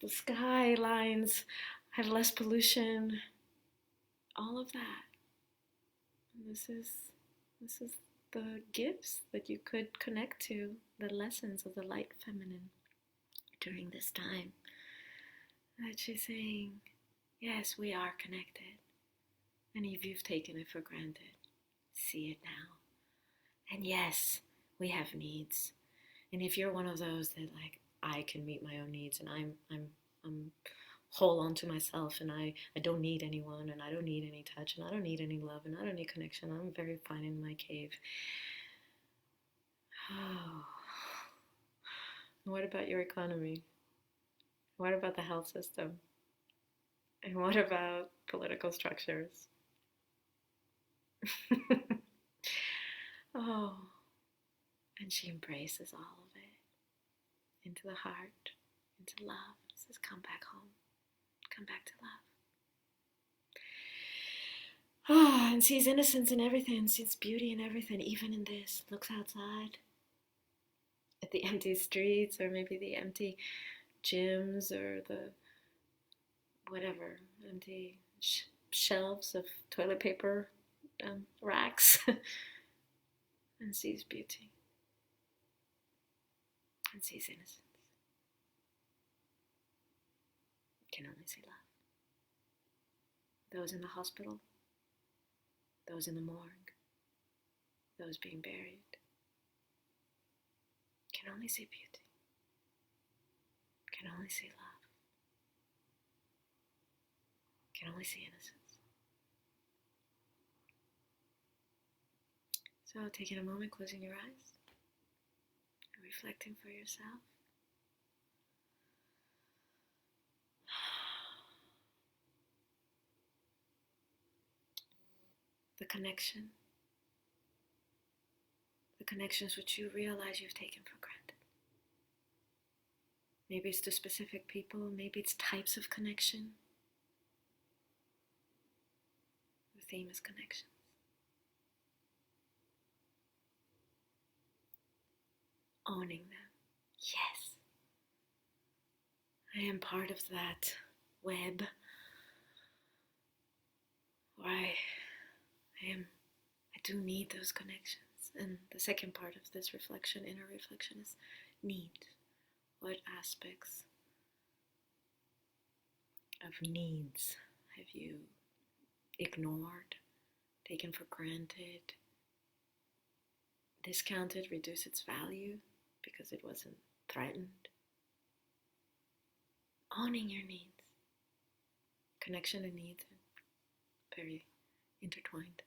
[SPEAKER 1] skylines have less pollution, all of that. And this is the gifts that you could connect to, the lessons of the light feminine during this time. That she's saying, yes, we are connected. And if you've taken it for granted, see it now. And yes, we have needs. And if you're one of those that like, I can meet my own needs and I'm hold on to myself, and I don't need anyone, and I don't need any touch, and I don't need any love, and I don't need connection. I'm very fine in my cave. Oh. What about your economy? What about the health system? And what about political structures? Oh, and she embraces all of it into the heart, into love. Says, come back home, come back to love. Oh, and sees innocence in everything, sees beauty in everything, even in this. Looks outside at the empty streets, or maybe the empty gyms, or the whatever, empty shelves of toilet paper racks, and sees beauty, and sees innocence. Can only see love. Those in the hospital, those in the morgue, those being buried, can only see beauty, can only see love, can only see innocence. So taking a moment, closing your eyes, and reflecting for yourself. The connections which you realize you've taken for granted. Maybe it's to specific people, maybe it's types of connection. The theme is connections. Owning them. Yes, I am part of that web, or I do need those connections. And the second part of this reflection, inner reflection, is need. What aspects of needs have you ignored, taken for granted, discounted, reduced its value because it wasn't threatened? Owning your needs. Connection and needs are very intertwined.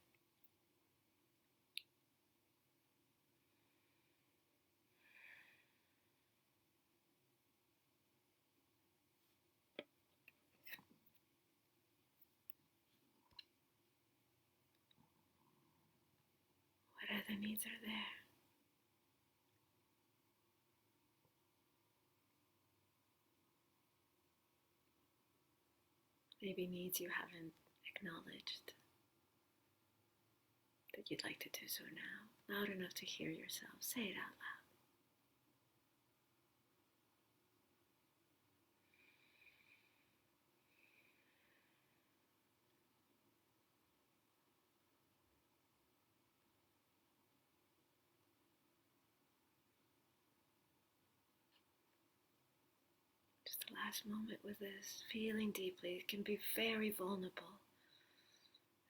[SPEAKER 1] What other needs are there? Maybe needs you haven't acknowledged that you'd like to do so now, loud enough to hear yourself. Say it out loud. Just the last moment with this, feeling deeply. It can be very vulnerable.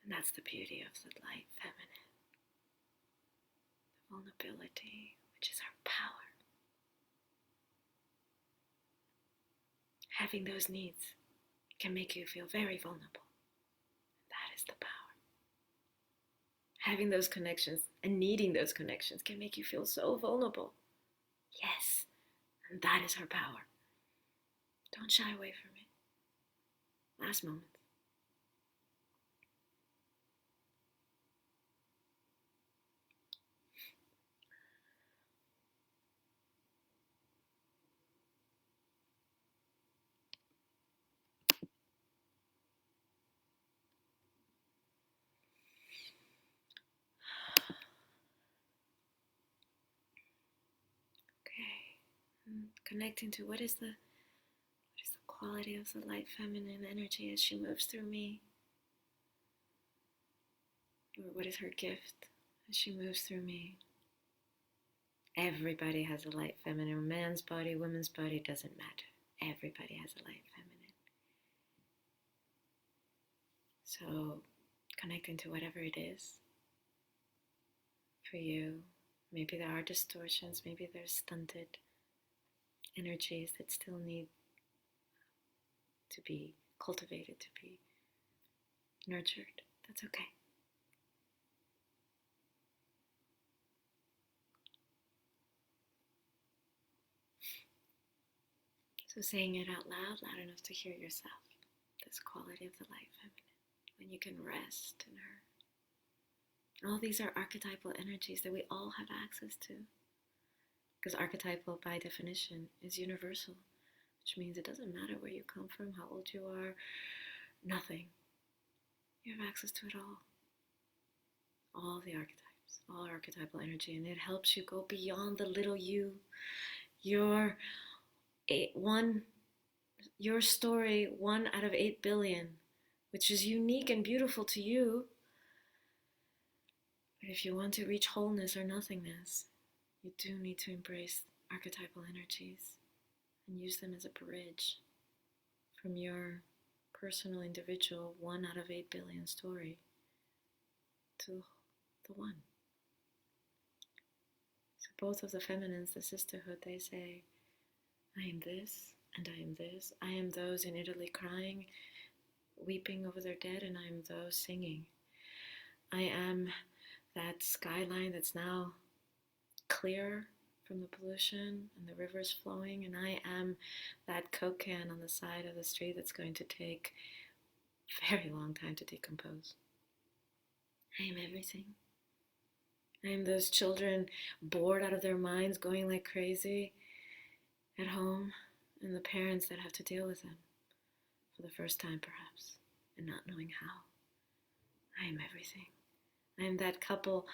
[SPEAKER 1] And that's the beauty of the light feminine. The vulnerability, which is our power. Having those needs can make you feel very vulnerable. That is the power. Having those connections and needing those connections can make you feel so vulnerable. Yes, and that is our power. Don't shy away from it. Last moment. Okay. And connecting to what is the quality of the light feminine energy as she moves through me? Or what is her gift as she moves through me? Everybody has a light feminine. Man's body, woman's body, doesn't matter. Everybody has a light feminine. So connecting to whatever it is for you. Maybe there are distortions, maybe there's stunted energies that still need to be cultivated, to be nurtured. That's okay. So saying it out loud, loud enough to hear yourself, this quality of the light feminine, when you can rest in her. All these are archetypal energies that we all have access to. Because archetypal, by definition, is universal, which means it doesn't matter where you come from, how old you are, nothing. You have access to it all. All the archetypes, all archetypal energy, and it helps you go beyond the little you. Your story, 1 out of 8 billion, which is unique and beautiful to you. But if you want to reach wholeness or nothingness, you do need to embrace archetypal energies and use them as a bridge from your personal, individual 1 out of 8 billion story to the one. So both of the feminines, the sisterhood, they say, I am this and I am this. I am those in Italy crying, weeping over their dead, and I am those singing. I am that skyline that's now clear from the pollution and the rivers flowing, and I am that Coke can on the side of the street that's going to take a very long time to decompose. I am everything. I am those children bored out of their minds, going like crazy at home, and the parents that have to deal with them for the first time perhaps, and not knowing how. I am everything. I am that couple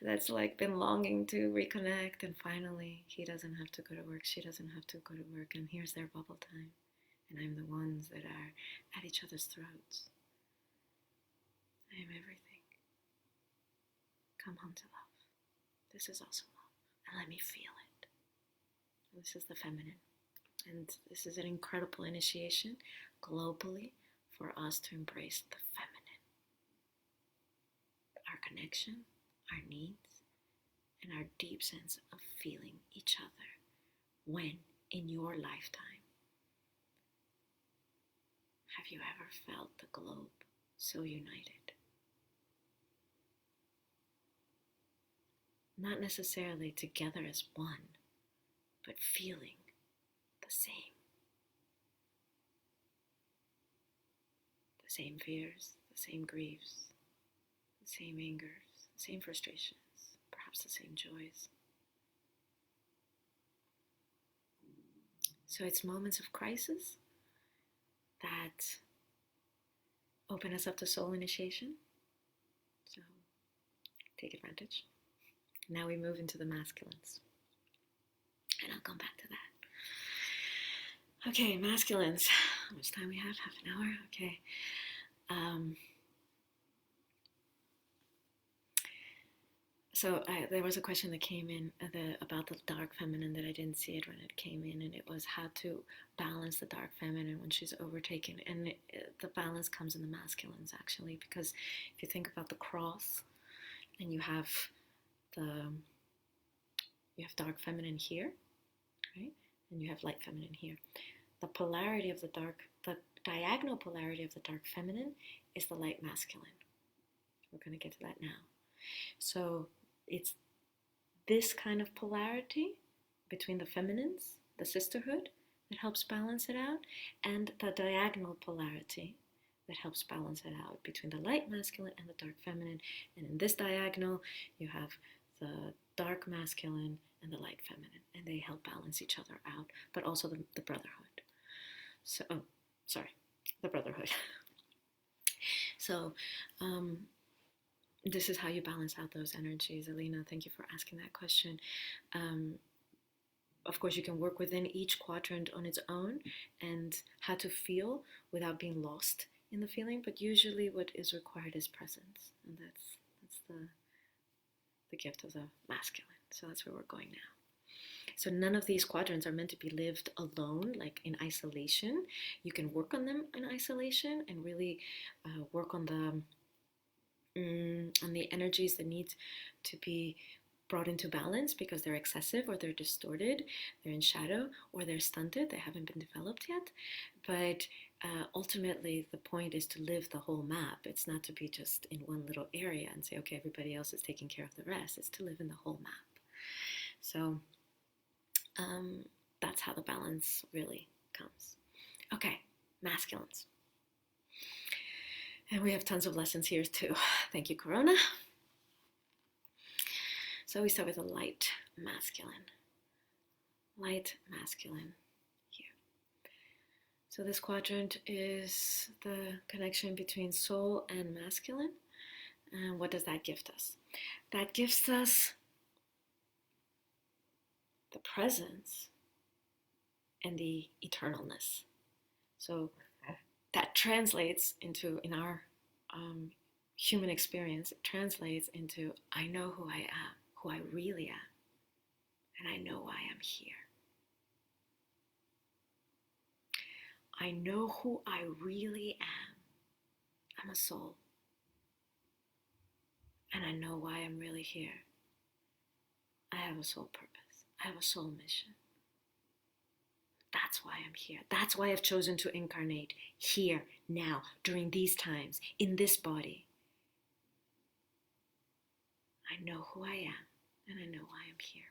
[SPEAKER 1] that's like been longing to reconnect, and finally he doesn't have to go to work, she doesn't have to go to work, and here's their bubble time, and I'm the ones that are at each other's throats. I am everything. Come home to love. This is also love, and let me feel it. This is the feminine, and this is an incredible initiation globally for us to embrace the feminine. Our connection, our needs, and our deep sense of feeling each other when, in your lifetime, have you ever felt the globe so united? Not necessarily together as one, but feeling the same. The same fears, the same griefs, the same angers, the same frustrations, perhaps the same joys. So it's moments of crisis that open us up to soul initiation. So take advantage. Now we move into the masculines, and I'll come back to that. Okay, masculines. How much time we have? Half an hour? Okay. So there was a question that came in about the dark feminine that I didn't see it when it came in, and it was how to balance the dark feminine when she's overtaken. And the balance comes in the masculines, actually, because if you think about the cross, and you have dark feminine here, right? And you have light feminine here. The polarity of the diagonal polarity of the dark feminine is the light masculine. We're going to get to that now. So it's this kind of polarity between the feminines, the sisterhood, that helps balance it out, and the diagonal polarity that helps balance it out between the light masculine and the dark feminine. And in this diagonal, you have the dark masculine and the light feminine, and they help balance each other out, but also the brotherhood. So, the brotherhood. So, this is how you balance out those energies. Alina, thank you for asking that question. Of course, you can work within each quadrant on its own and how to feel without being lost in the feeling, but usually what is required is presence, and that's the gift of the masculine. So that's where we're going now. So none of these quadrants are meant to be lived alone, like in isolation. You can work on them in isolation and really work on the energies that need to be brought into balance because they're excessive or they're distorted, they're in shadow, or they're stunted, they haven't been developed yet. But ultimately, the point is to live the whole map. It's not to be just in one little area and say, okay, everybody else is taking care of the rest. It's to live in the whole map. So that's how the balance really comes. Okay, masculines. And we have tons of lessons here too. Thank you, Corona. So we start with a light masculine. Light masculine here. So this quadrant is the connection between soul and masculine. And what does that gift us? That gives us the presence and the eternalness. So that translates into, in our human experience, it translates into, I know who I am, who I really am, and I know why I'm here. I know who I really am. I'm a soul. And I know why I'm really here. I have a soul purpose. I have a soul mission. That's why I'm here. That's why I've chosen to incarnate here, now, during these times, in this body. I know who I am, and I know why I'm here.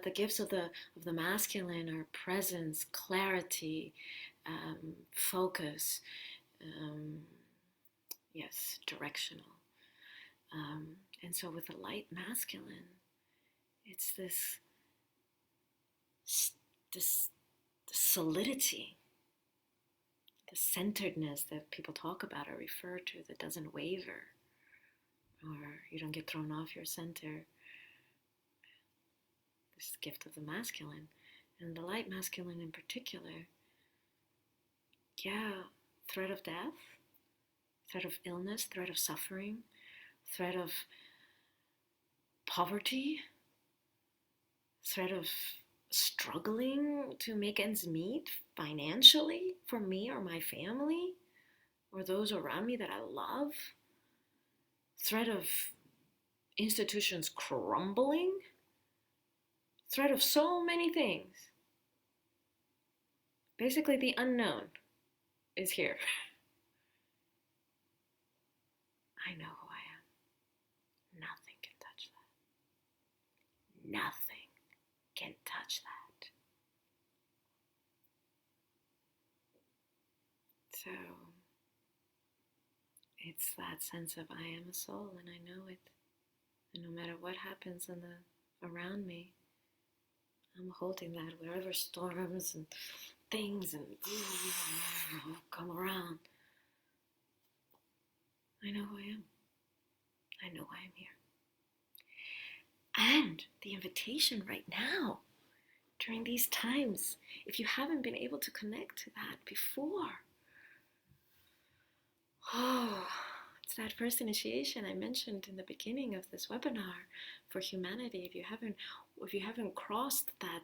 [SPEAKER 1] The gifts of the masculine are presence, clarity, focus, yes, directional. And so with the light masculine, it's this solidity, the centeredness that people talk about or refer to, that doesn't waver, or you don't get thrown off your center. This gift of the masculine, and the light masculine in particular, yeah, threat of death, threat of illness, threat of suffering, threat of poverty, threat of struggling to make ends meet financially for me or my family or those around me that I love, threat of institutions crumbling, threat of so many things. Basically, the unknown is here. I know who I am. Nothing can touch that. Nothing can touch that. So, it's that sense of I am a soul and I know it. And no matter what happens around me, I'm holding that wherever storms and things and come around. I know who I am. I know why I'm here. And the invitation right now, during these times, if you haven't been able to connect to that before, it's that first initiation I mentioned in the beginning of this webinar for humanity. If you haven't crossed that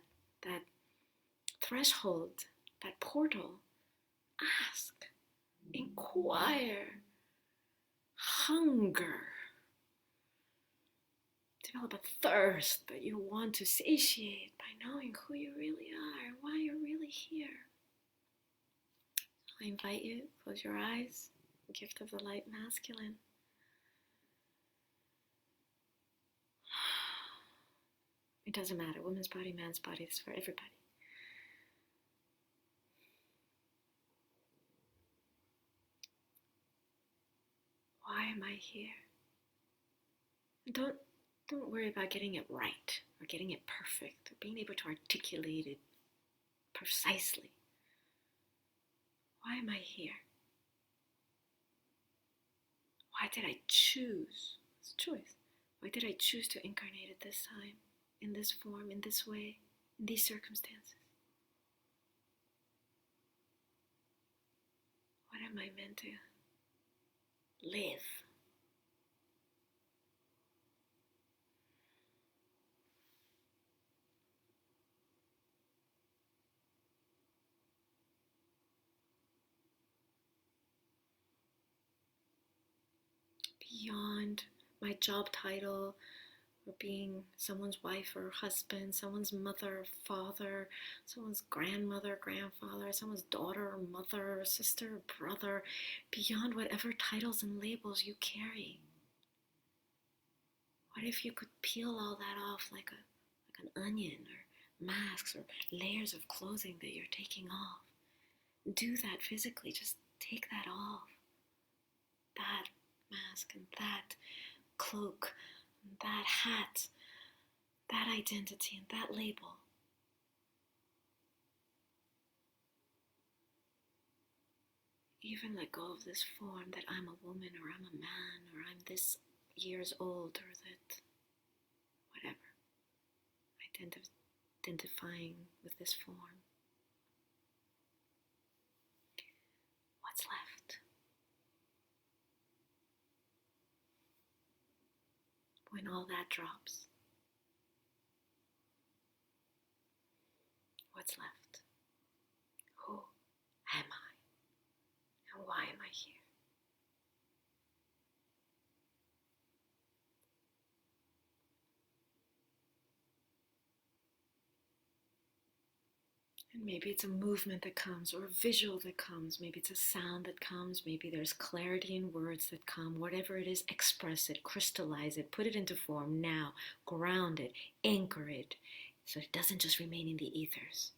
[SPEAKER 1] threshold, that portal, ask, inquire, hunger, develop a thirst that you want to satiate by knowing who you really are and why you're really here. I invite you, close your eyes, gift of the light masculine. It doesn't matter, woman's body, man's body, it's for everybody. Why am I here? Don't worry about getting it right or getting it perfect or being able to articulate it precisely. Why am I here? Why did I choose? It's a choice. Why did I choose to incarnate at this time, in this form, in this way, in these circumstances? What am I meant to live? Beyond my job title, or being someone's wife or husband, someone's mother or father, someone's grandmother, grandfather, someone's daughter or mother or sister or brother, beyond whatever titles and labels you carry. What if you could peel all that off like an onion, or masks or layers of clothing that you're taking off? Do that physically. Just take that off. That mask and that cloak, and that hat, that identity and that label. Even let go of this form that I'm a woman or I'm a man or I'm this years old or that whatever. Identifying with this form. What's left? When all that drops, what's left? Who am I? And why am I here? And maybe it's a movement that comes, or a visual that comes. Maybe it's a sound that comes. Maybe there's clarity in words that come. Whatever it is, express it, crystallize it, put it into form now, ground it, anchor it, so it doesn't just remain in the ethers.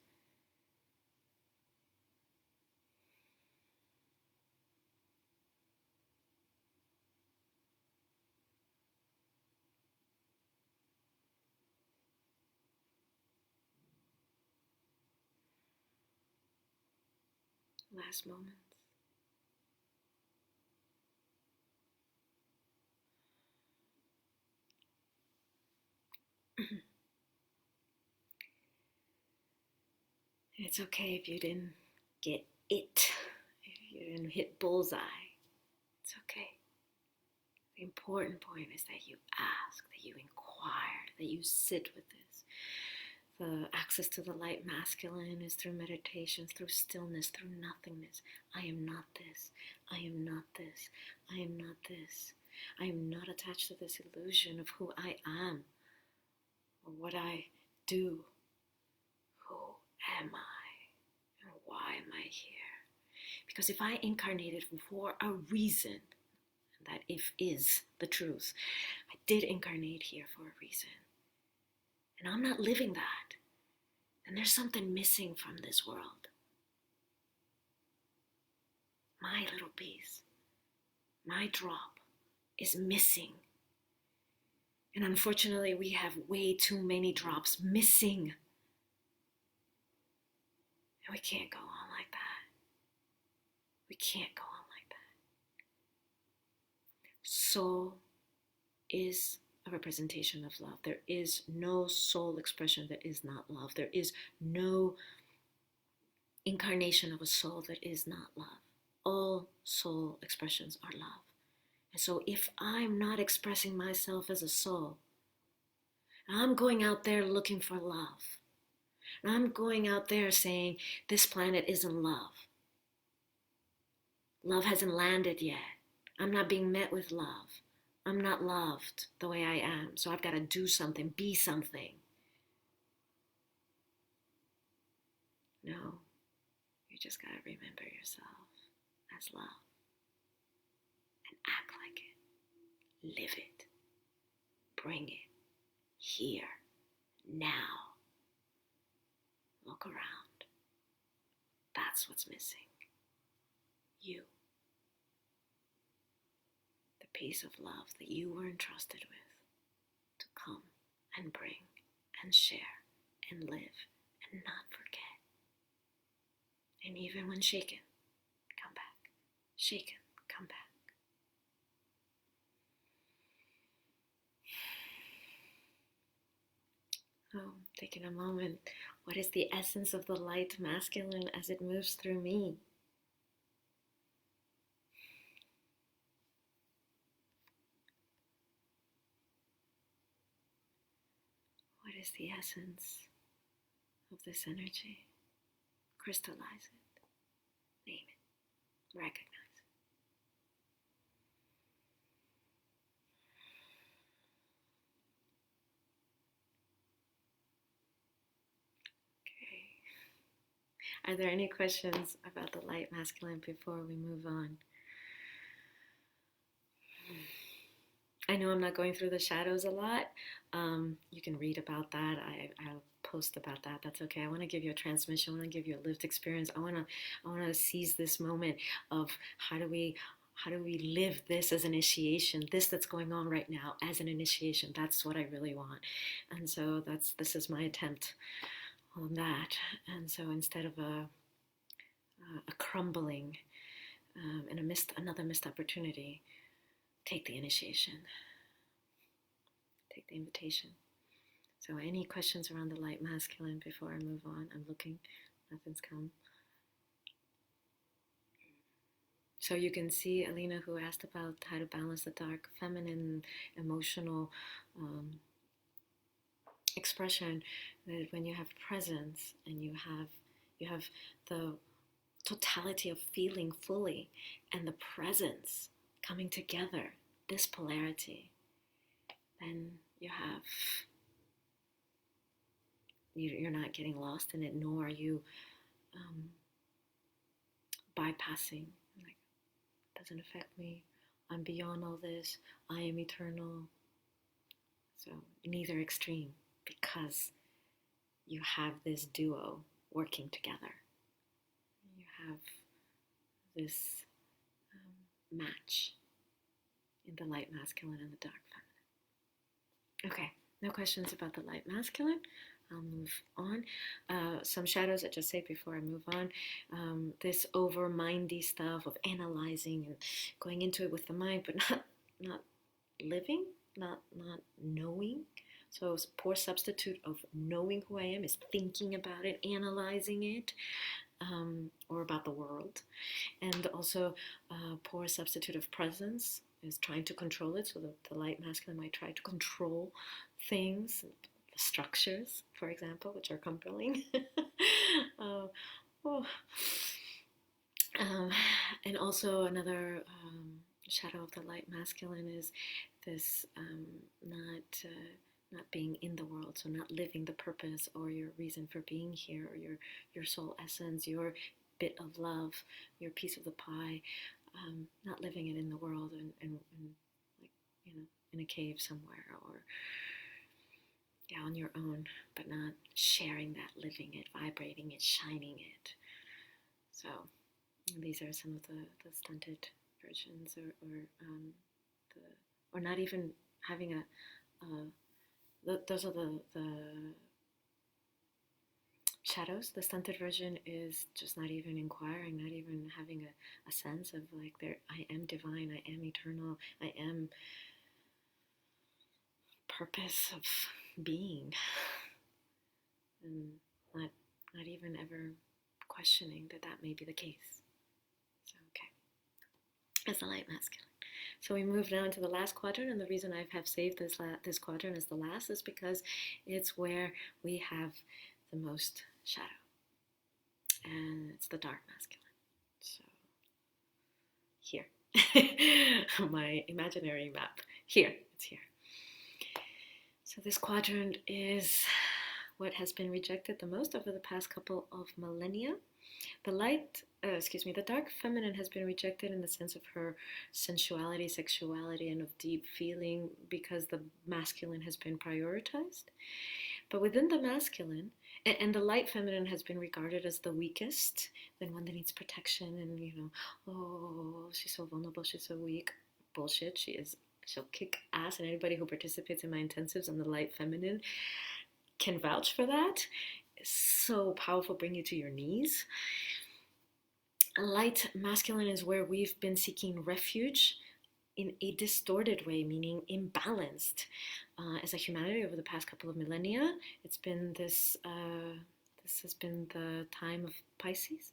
[SPEAKER 1] Last moments. It's okay if you didn't get it, if you didn't hit bullseye. It's okay. The important point is that you ask, that you inquire, that you sit with this. The access to the light masculine is through meditation, through stillness, through nothingness. I am not this. I am not this. I am not this. I am not attached to this illusion of who I am or what I do. Who am I? And why am I here? Because if I incarnated for a reason, and that if is the truth, I did incarnate here for a reason, and I'm not living that, then there's something missing from this world. My little piece, my drop is missing. And unfortunately, we have way too many drops missing. And we can't go on like that. We can't go on like that. Soul is a representation of love. There is no soul expression that is not love. There is no incarnation of a soul that is not love. All soul expressions are love. And so if I'm not expressing myself as a soul, I'm going out there looking for love. I'm going out there saying this planet isn't love. Love hasn't landed yet. I'm not being met with love. I'm not loved the way I am, so I've got to do something, be something. No, you just got to remember yourself as love and act like it. Live it. Bring it. Here. Now. Look around. That's what's missing. You. The piece of love that you were entrusted with to come and bring and share and live and not forget. And even when shaken, come back. Shaken, come back. Oh, taking a moment. What is the essence of the light masculine as it moves through me? What is the essence of this energy? Crystallize it. Name it. Recognize it. Are there any questions about the light masculine before we move on? I know I'm not going through the shadows a lot. You can read about that. I'll post about that. That's okay. I want to give you a transmission. I want to give you a lived experience. I want to seize this moment of how do we live this as an initiation, this that's going on right now as an initiation. That's what I really want. And so this is my attempt on that. And so instead of a crumbling and another missed opportunity, take the initiation, take the invitation. So any questions around the light masculine before I move on? I'm looking, nothing's come. So you can see Alina, who asked about how to balance the dark feminine emotional expression, that when you have presence and you have the totality of feeling fully and the presence coming together, this polarity, then you're not getting lost in it, nor are you bypassing, like, it doesn't affect me, I'm beyond all this, I am eternal. So neither extreme, because you have this duo working together. You have this match in the light masculine and the dark feminine. Okay, no questions about the light masculine. I'll move on. Some shadows I just say before I move on. This over-mindy stuff of analyzing and going into it with the mind, but not living, not knowing. So a poor substitute of knowing who I am is thinking about it, analyzing it, or about the world. And also a poor substitute of presence is trying to control it. So the light masculine might try to control things, the structures, for example, which are compelling. And also another shadow of the light masculine is this not being in the world, so not living the purpose or your reason for being here, or your soul essence, your bit of love, your piece of the pie, not living it in the world and like, in a cave somewhere, or on your own, but not sharing that, living it, vibrating it, shining it. So these are some of the stunted versions, or not even having those are the shadows. The stunted version is just not even inquiring, not even having a sense of like, I am divine, I am eternal, I am purpose of being, and not even ever questioning that may be the case. So okay, that's the light masculine. So we move now into the last quadrant, and the reason I have saved this quadrant as the last is because it's where we have the most shadow, and it's the dark masculine. So here, my imaginary map, it's here. So this quadrant is what has been rejected the most over the past couple of millennia. The dark feminine has been rejected in the sense of her sensuality, sexuality, and of deep feeling, because the masculine has been prioritized. But within the masculine, and the light feminine has been regarded as the weakest, the one that needs protection, and oh, she's so vulnerable, she's so weak. Bullshit, she'll kick ass, and anybody who participates in my intensives on the light feminine can vouch for that. It's so powerful, bring you to your knees. Light masculine is where we've been seeking refuge in a distorted way, meaning imbalanced. As a humanity over the past couple of millennia, it's been this has been the time of Pisces,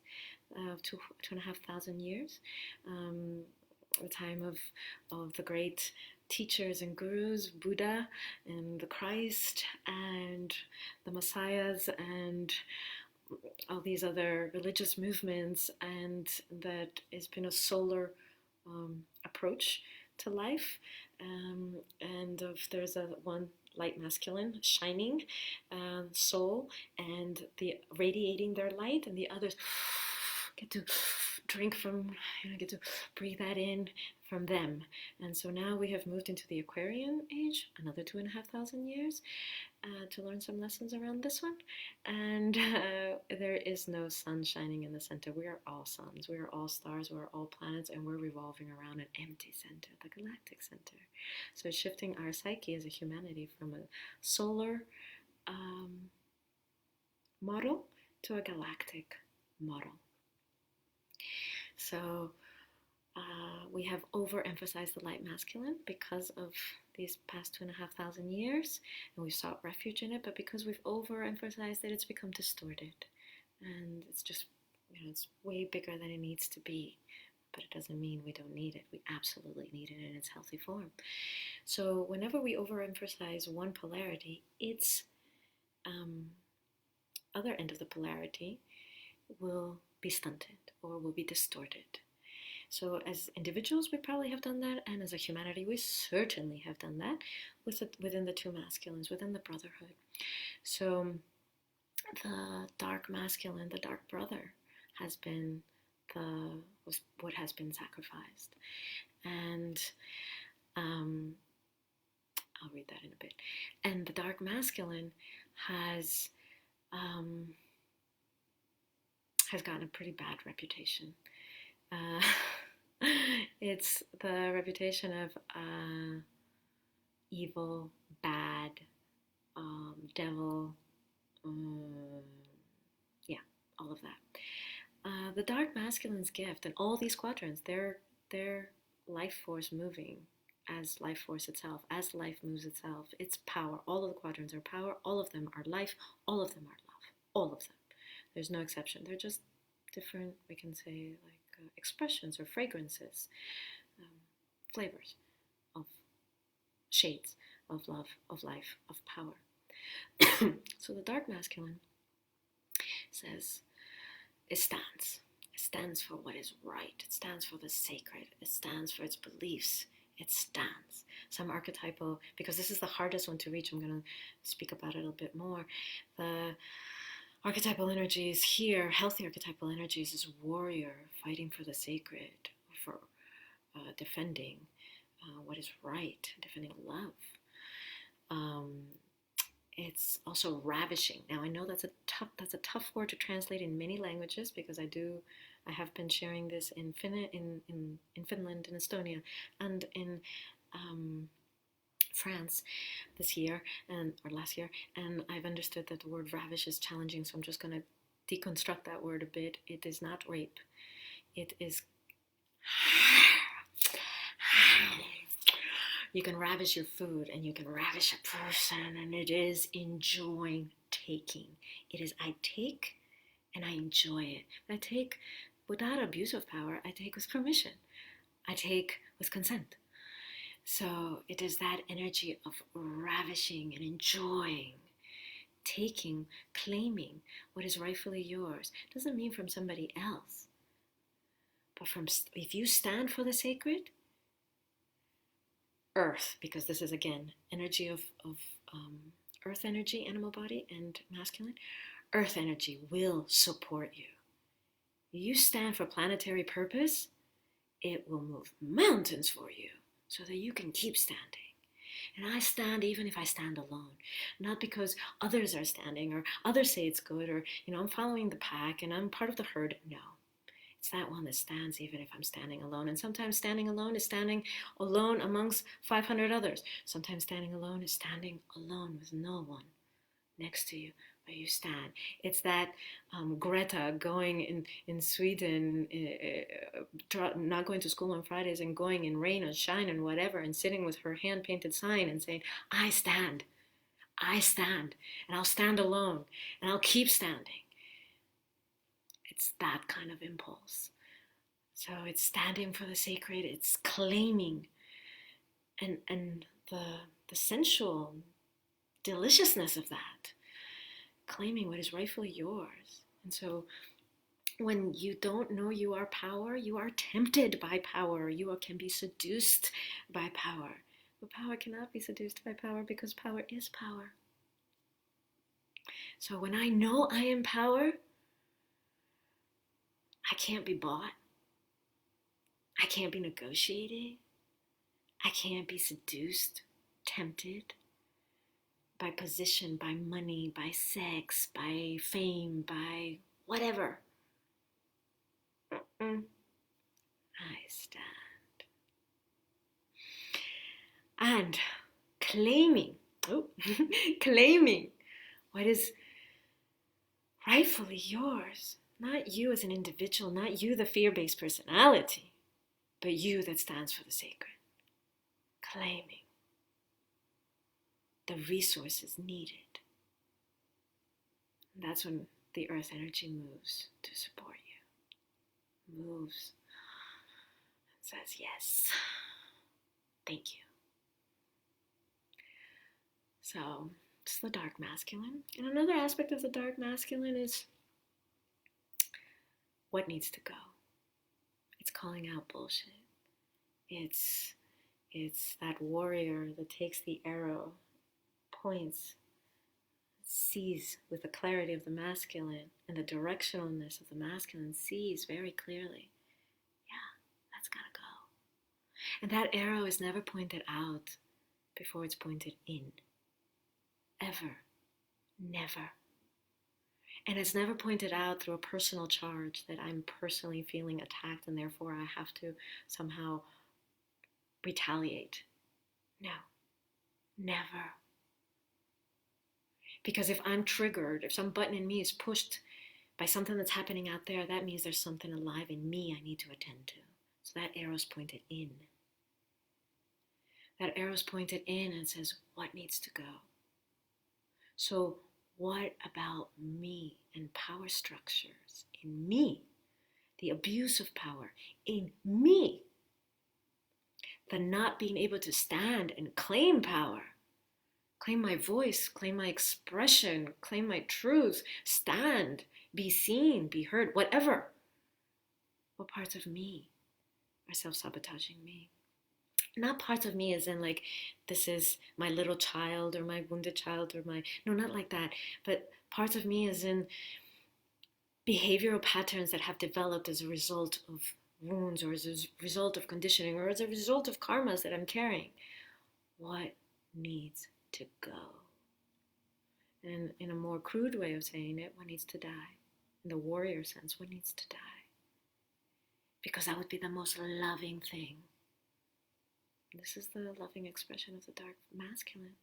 [SPEAKER 1] 2,500 years, the time of the great teachers and gurus, Buddha and the Christ and the Messiahs and all these other religious movements, and that has been a solar approach to life. And there's one light masculine, shining soul, and the radiating their light, and the others get to drink from, get to breathe that in from them. And so now we have moved into the Aquarian age, another 2,500 years, to learn some lessons around this one. And there is no sun shining in the center. We are all suns, we are all stars, we are all planets, and we're revolving around an empty center, the galactic center. So it's shifting our psyche as a humanity from a solar model to a galactic model. So we have overemphasized the light masculine because of these past 2,500 years, and we've sought refuge in it, but because we've overemphasized it, it's become distorted. And it's just, it's way bigger than it needs to be. But it doesn't mean we don't need it. We absolutely need it in its healthy form. So whenever we overemphasize one polarity, its other end of the polarity will be stunted or will be distorted. So as individuals, we probably have done that, and as a humanity, we certainly have done that within the two masculines, within the brotherhood. So the dark masculine, the dark brother, has been what has been sacrificed. And I'll read that in a bit. And the dark masculine has gotten a pretty bad reputation. It's the reputation of evil, bad, devil, all of that. The dark masculine's gift, and all these quadrants, they're life force moving as life force itself, as life moves itself. It's power. All of the quadrants are power. All of them are life. All of them are love. All of them. There's no exception. They're just different, we can say, like expressions or fragrances, flavors of shades of love, of life, of power. So the dark masculine says it stands for what is right, it stands for the sacred, it stands for its beliefs, it stands. Some archetypal, because this is the hardest one to reach, I'm going to speak about it a little bit more. The archetypal energies here, healthy archetypal energies, is warrior, fighting for the sacred, for defending what is right, defending love. It's also ravishing. Now I know that's a tough word to translate in many languages, because I have been sharing this in Finland, in Estonia, and in France this year or last year, and I've understood that the word ravish is challenging, so I'm just going to deconstruct that word a bit. It is not rape. It is you can ravish your food, and you can ravish a person, and it is enjoying taking. It is I take and I enjoy it. I take without abuse of power. I take with permission. I take with consent. So it is that energy of ravishing and enjoying, taking, claiming what is rightfully yours. It doesn't mean from somebody else, but if you stand for the sacred, earth, because this is again energy of earth energy, animal body and masculine, earth energy will support you. You stand for planetary purpose, it will move mountains for you, so that you can keep standing. And I stand even if I stand alone, not because others are standing or others say it's good, or I'm following the pack and I'm part of the herd. No, it's that one that stands even if I'm standing alone. And sometimes standing alone is standing alone amongst 500 others. Sometimes standing alone is standing alone with no one next to you, but you stand. It's that Greta going in Sweden, not going to school on Fridays and going in rain and shine and whatever, and sitting with her hand-painted sign and saying, I stand, and I'll stand alone, and I'll keep standing. It's that kind of impulse. So it's standing for the sacred, it's claiming, and the sensual deliciousness of that, claiming what is rightfully yours. And so when you don't know you are power, you are tempted by power, you can be seduced by power. But power cannot be seduced by power because power is power. So when I know I am power, I can't be bought. I can't be negotiated. I can't be seduced, tempted by position, by money, by sex, by fame, by whatever. I stand. And claiming what is rightfully yours. Not you as an individual, not you, the fear-based personality, but you that stands for the sacred. Claiming the resources needed. And that's when the earth energy moves to support you. Moves and says, yes, thank you. So, it's the dark masculine. And another aspect of the dark masculine is what needs to go. It's calling out bullshit. It's that warrior that takes the arrow, points, sees with the clarity of the masculine and the directionalness of the masculine, sees very clearly, yeah, that's gotta go. And that arrow is never pointed out before it's pointed in. Ever. Never. And it's never pointed out through a personal charge that I'm personally feeling attacked and therefore I have to somehow retaliate. No. Never. Because if I'm triggered, if some button in me is pushed by something that's happening out there, that means there's something alive in me I need to attend to. So that arrow's pointed in. That arrow's pointed in and says, what needs to go? So what about me and power structures in me? The abuse of power in me? The not being able to stand and claim power? Claim my voice, claim my expression, claim my truth, stand, be seen, be heard, whatever. What parts of me are self-sabotaging me? Not parts of me as in like, this is my little child or my wounded child or my, no, not like that. But parts of me as in behavioral patterns that have developed as a result of wounds or as a result of conditioning or as a result of karmas that I'm carrying. What needs to go? And in a more crude way of saying it, what needs to die? In the warrior sense, what needs to die? Because that would be the most loving thing. This is the loving expression of the dark masculine.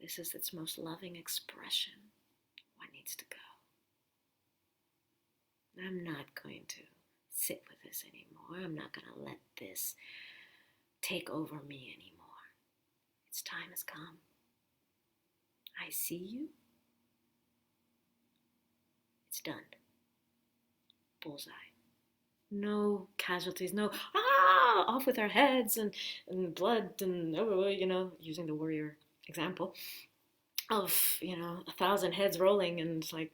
[SPEAKER 1] This is its most loving expression. What needs to go? I'm not going to sit with this anymore. I'm not going to let this take over me anymore. Its time has come. I see you. It's done. Bullseye. No casualties, no, off with our heads and blood and, using the warrior example of, 1,000 heads rolling and it's like,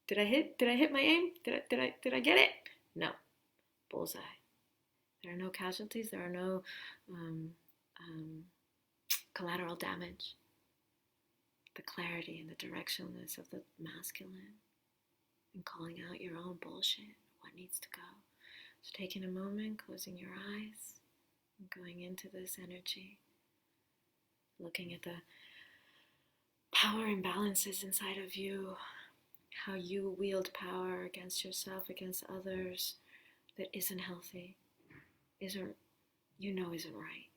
[SPEAKER 1] did I hit my aim? Did I get it? No. Bullseye. There are no casualties. There are no collateral damage. The clarity and the directionalness of the masculine and calling out your own bullshit. What needs to go? So taking a moment, closing your eyes, and going into this energy, looking at the power imbalances inside of you, how you wield power against yourself, against others that isn't healthy, isn't right.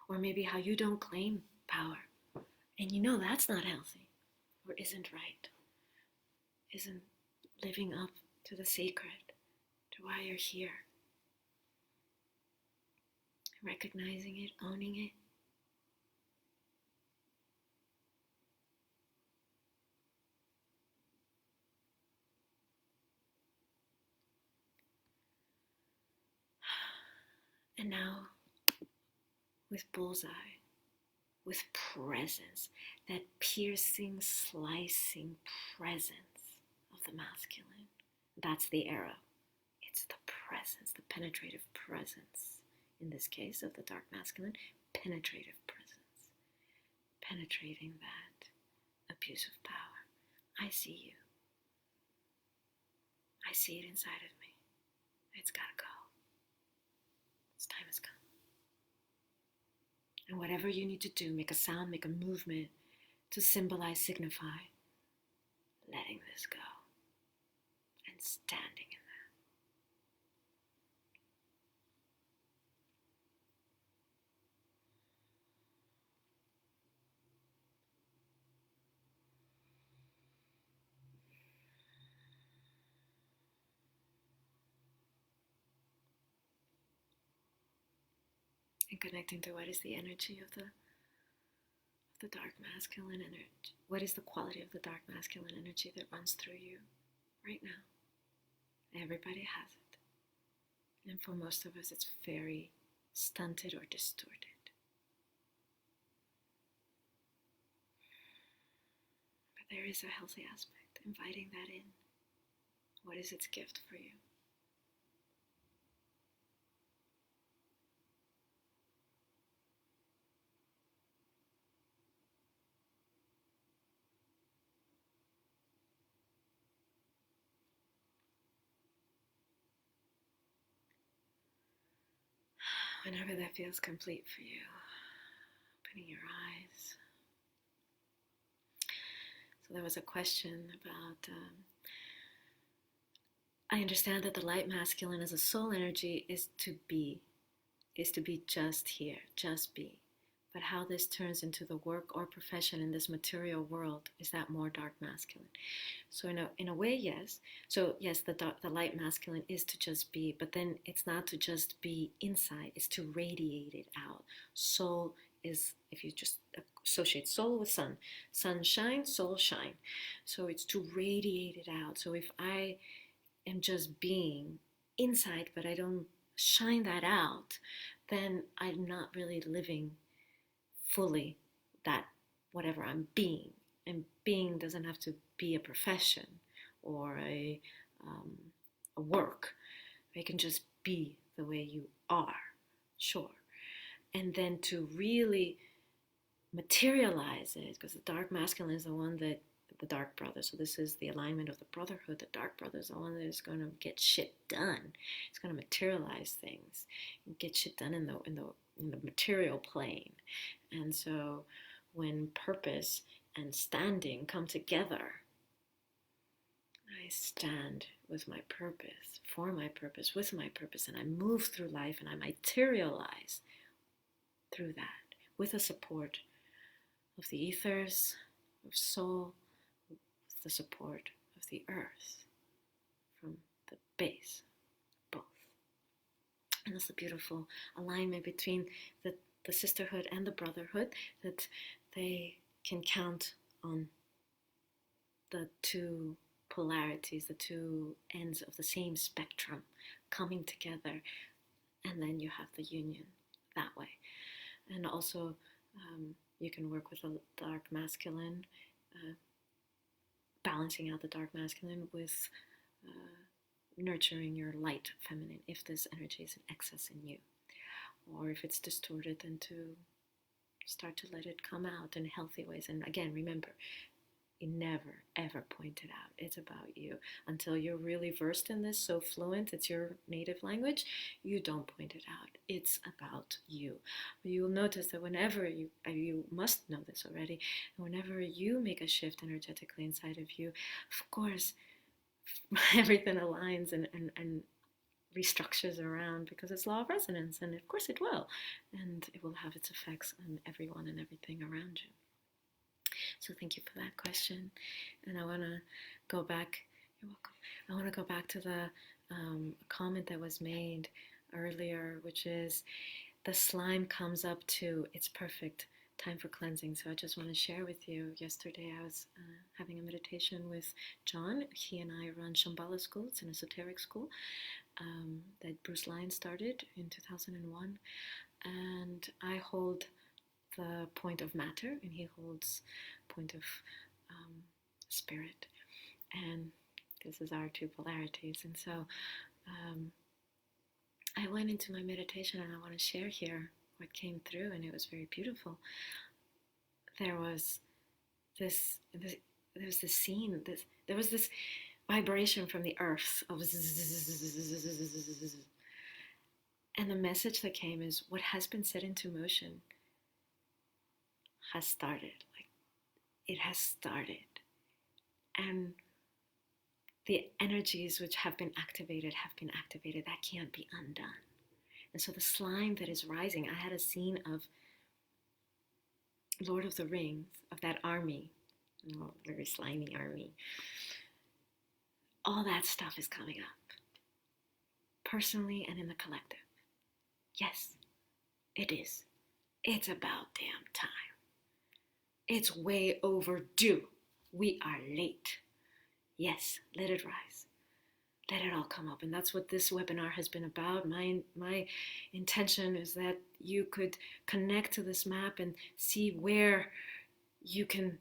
[SPEAKER 1] Or maybe how you don't claim power, and that's not healthy, or isn't right, isn't living up to the sacred, to why you're here. Recognizing it, owning it. And now, with bullseye, with presence, that piercing, slicing presence of the masculine. That's the arrow. It's the presence, the penetrative presence, in this case of the dark masculine, penetrative presence, penetrating that abuse of power. I see you. I see it inside of me. It's gotta go. Its time has come. And whatever you need to do, make a sound, make a movement to symbolize, signify letting this go and standing in that. And connecting to what is the energy of the dark masculine energy. What is the quality of the dark masculine energy that runs through you right now? Everybody has it. And for most of us, it's very stunted or distorted. But there is a healthy aspect, inviting that in. What is its gift for you? Whenever that feels complete for you, opening your eyes. So there was a question about, I understand that the light masculine as a soul energy is to be just here, just be. But how this turns into the work or profession in this material world, is that more dark masculine? So in a way, yes. So yes, the light masculine is to just be, but then it's not to just be inside, it's to radiate it out. Soul is, if you just associate soul with sun, sunshine, soul shine. So it's to radiate it out. So if I am just being inside, but I don't shine that out, then I'm not really living fully that whatever I'm being. And being doesn't have to be a profession or a work. It can just be the way you are, sure. And then to really materialize it, because the dark masculine is the one that, the dark brother, so this is the alignment of the brotherhood. The dark brother is the one that is going to get shit done. It's going to materialize things and get shit done in the material plane. And so when purpose and standing come together, I stand with my purpose, for my purpose, with my purpose, and I move through life and I materialize through that with the support of the ethers, of soul, with the support of the earth from the base, both. And it's a beautiful alignment between the sisterhood and the brotherhood, that they can count on the two polarities, the two ends of the same spectrum coming together, and then you have the union that way. And also you can work with the dark masculine, balancing out the dark masculine with nurturing your light feminine, if this energy is in excess in you, or if it's distorted, then to start to let it come out in healthy ways. And again, remember, you never ever point it out. It's about you. Until you're really versed in this, so fluent, it's your native language, you don't point it out. It's about you. You'll notice that whenever you must know this already, whenever you make a shift energetically inside of you, of course, everything aligns and restructures around, because it's law of resonance, and of course it will, and it will have its effects on everyone and everything around you. So thank you for that question. And I want to go back, you're welcome, I want to go back to the comment that was made earlier, which is the slime comes up to its perfect time for cleansing. So I just want to share with you, yesterday I was having a meditation with John. He and I run Shambhala School. It's an esoteric school that Bruce Lyon started in 2001. And I hold the point of matter, and he holds point of spirit. And this is our two polarities. And so I went into my meditation, and I want to share here what came through, and it was very beautiful. There was there was this scene, there was this vibration from the earth of and the message that came is what has been set into motion has started. Like, it has started. And the energies which have been activated. That can't be undone. And so the slime that is rising, I had a scene of Lord of the Rings, of that army, very slimy army. All that stuff is coming up, personally and in the collective. Yes, it is. It's about damn time. It's way overdue. We are late. Yes, let it rise. Let it all come up. And that's what this webinar has been about. My intention is that you could connect to this map and see where you can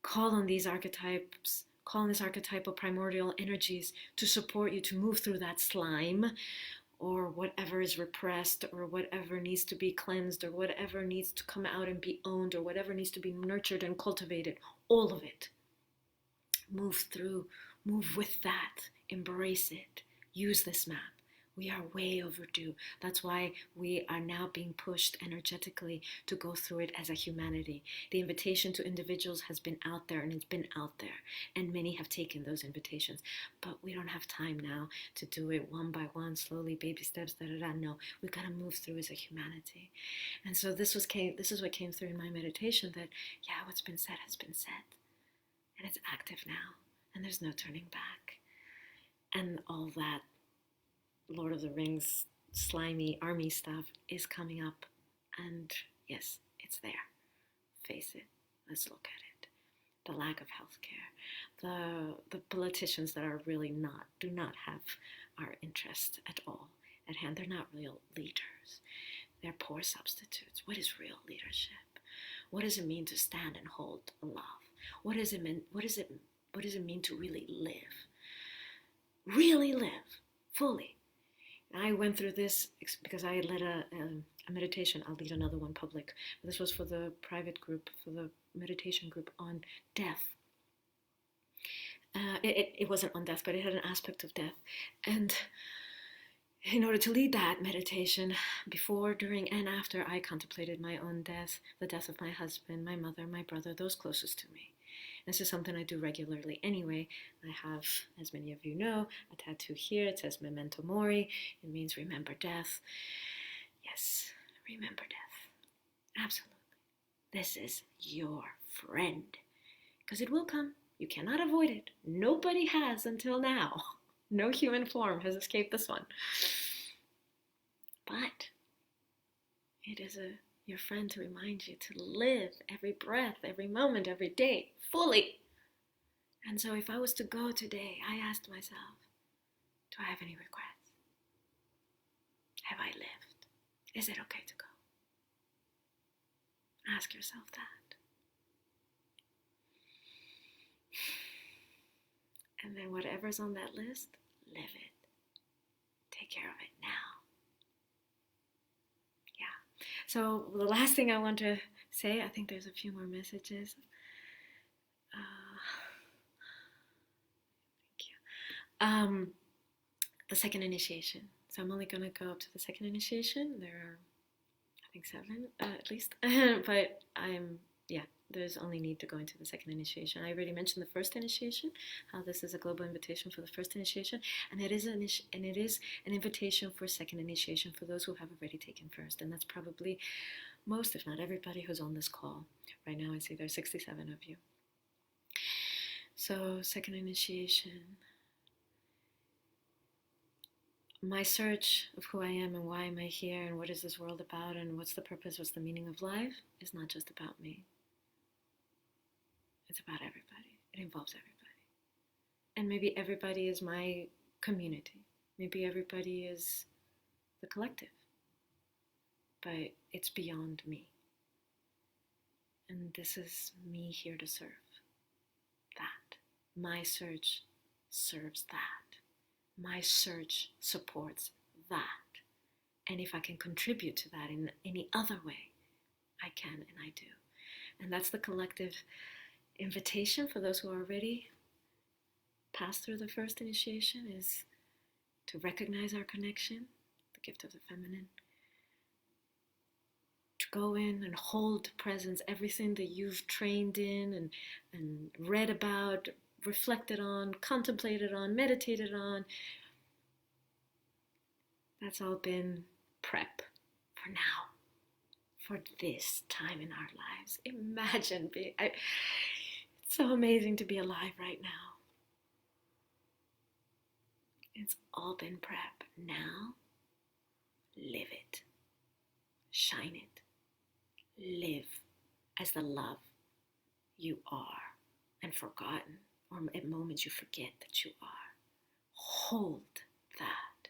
[SPEAKER 1] call on these archetypes, call on these archetypal primordial energies to support you to move through that slime, or whatever is repressed, or whatever needs to be cleansed, or whatever needs to come out and be owned, or whatever needs to be nurtured and cultivated. All of it. Move through, move with that, embrace it, use this map. We are way overdue. That's why we are now being pushed energetically to go through it as a humanity. The invitation to individuals has been out there, and it's been out there, and many have taken those invitations. But we don't have time now to do it one by one, slowly, baby steps, No, we've got to move through as a humanity. And so this is what came through in my meditation, that, yeah, what's been said has been said. And it's active now, and there's no turning back. And all that Lord of the Rings slimy army stuff is coming up, and yes, it's there. Face it. Let's look at it. The lack of healthcare, the politicians that are really do not have our interest at all at hand. They're not real leaders. They're poor substitutes. What is real leadership? What does it mean to stand and hold love? What does it mean? What does it mean to really live? Really live fully. I went through this because I led a meditation. I'll lead another one public. This was for the private group, for the meditation group on death. It wasn't on death, but it had an aspect of death. And in order to lead that meditation, before, during, and after, I contemplated my own death, the death of my husband, my mother, my brother, those closest to me. This is something I do regularly anyway. I have, as many of you know, a tattoo here. It says Memento Mori. It means remember death. Yes, remember death. Absolutely. This is your friend. Because it will come. You cannot avoid it. Nobody has until now. No human form has escaped this one. But it is your friend to remind you to live every breath, every moment, every day, fully. And so if I was to go today, I asked myself, do I have any regrets? Have I lived? Is it okay to go? Ask yourself that. And then whatever's on that list, live it. Take care of it now. So the last thing I want to say, I think there's a few more messages. Thank you. The second initiation. So I'm only going to go up to the second initiation. There are, I think, 7 at least. But there's only need to go into the second initiation. I already mentioned the first initiation, how this is a global invitation for the first initiation, and it is an invitation for second initiation for those who have already taken first, and that's probably most, if not everybody, who's on this call right now. I see there's 67 of you. So second initiation. My search of who I am and why am I here and what is this world about and what's the purpose, what's the meaning of life is not just about me. It's about everybody. It involves everybody. And maybe everybody is my community. Maybe everybody is the collective. But it's beyond me. And this is me here to serve that. My search serves that. My search supports that. And if I can contribute to that in any other way, I can and I do. And that's the collective invitation for those who are already passed through the first initiation, is to recognize our connection, the gift of the feminine, to go in and hold presence, everything that you've trained in and read about, reflected on, contemplated on, meditated on. That's all been prep for now, for this time in our lives. Imagine being, it's so amazing to be alive right now. It's all been prep. Now, live it, shine it, live as the love you are, and forgotten, or at moments you forget that you are. Hold that.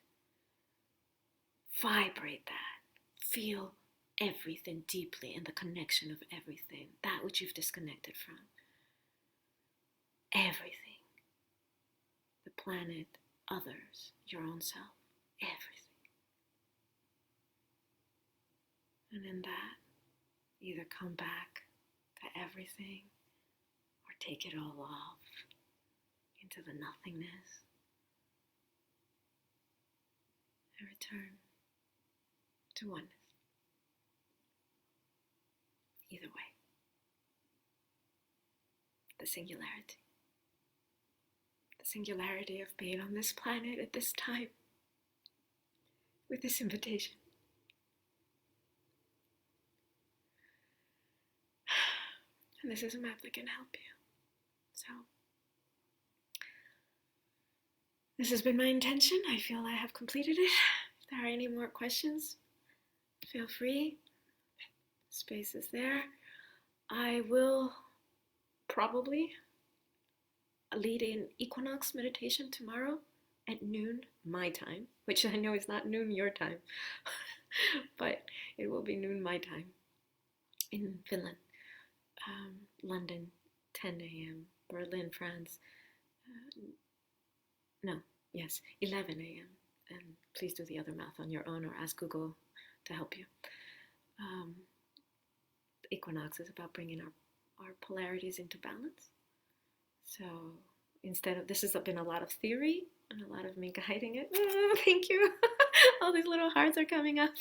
[SPEAKER 1] Vibrate that. Feel everything deeply in the connection of everything, that which you've disconnected from. Everything. The planet, others, your own self, everything. And in that, either come back to everything or take it all off into the nothingness and return to oneness. Either way, the singularity of being on this planet at this time with this invitation. And this is a map that can help you. So, this has been my intention. I feel I have completed it. If there are any more questions, feel free. Space is there. I will probably lead an equinox meditation tomorrow at noon my time, which I know is not noon your time, but it will be noon my time in Finland. London, 10 a.m. Berlin, France, 11 a.m. And please do the other math on your own or ask Google to help you. Equinox is about bringing our polarities into balance. So instead of, this has been a lot of theory and a lot of me guiding it. Oh, thank you. All these little hearts are coming up.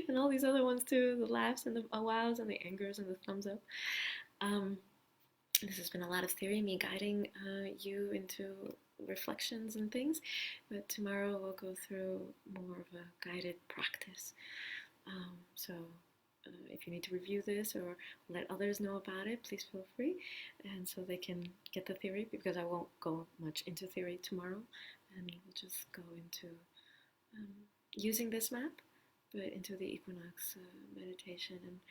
[SPEAKER 1] And all these other ones too, the laughs and the wows and the angers and the thumbs up. This has been a lot of theory, me guiding you into reflections and things. But tomorrow we'll go through more of a guided practice. If you need to review this or let others know about it, please feel free, and so they can get the theory, because I won't go much into theory tomorrow, and we'll just go into using this map, but into the equinox meditation. And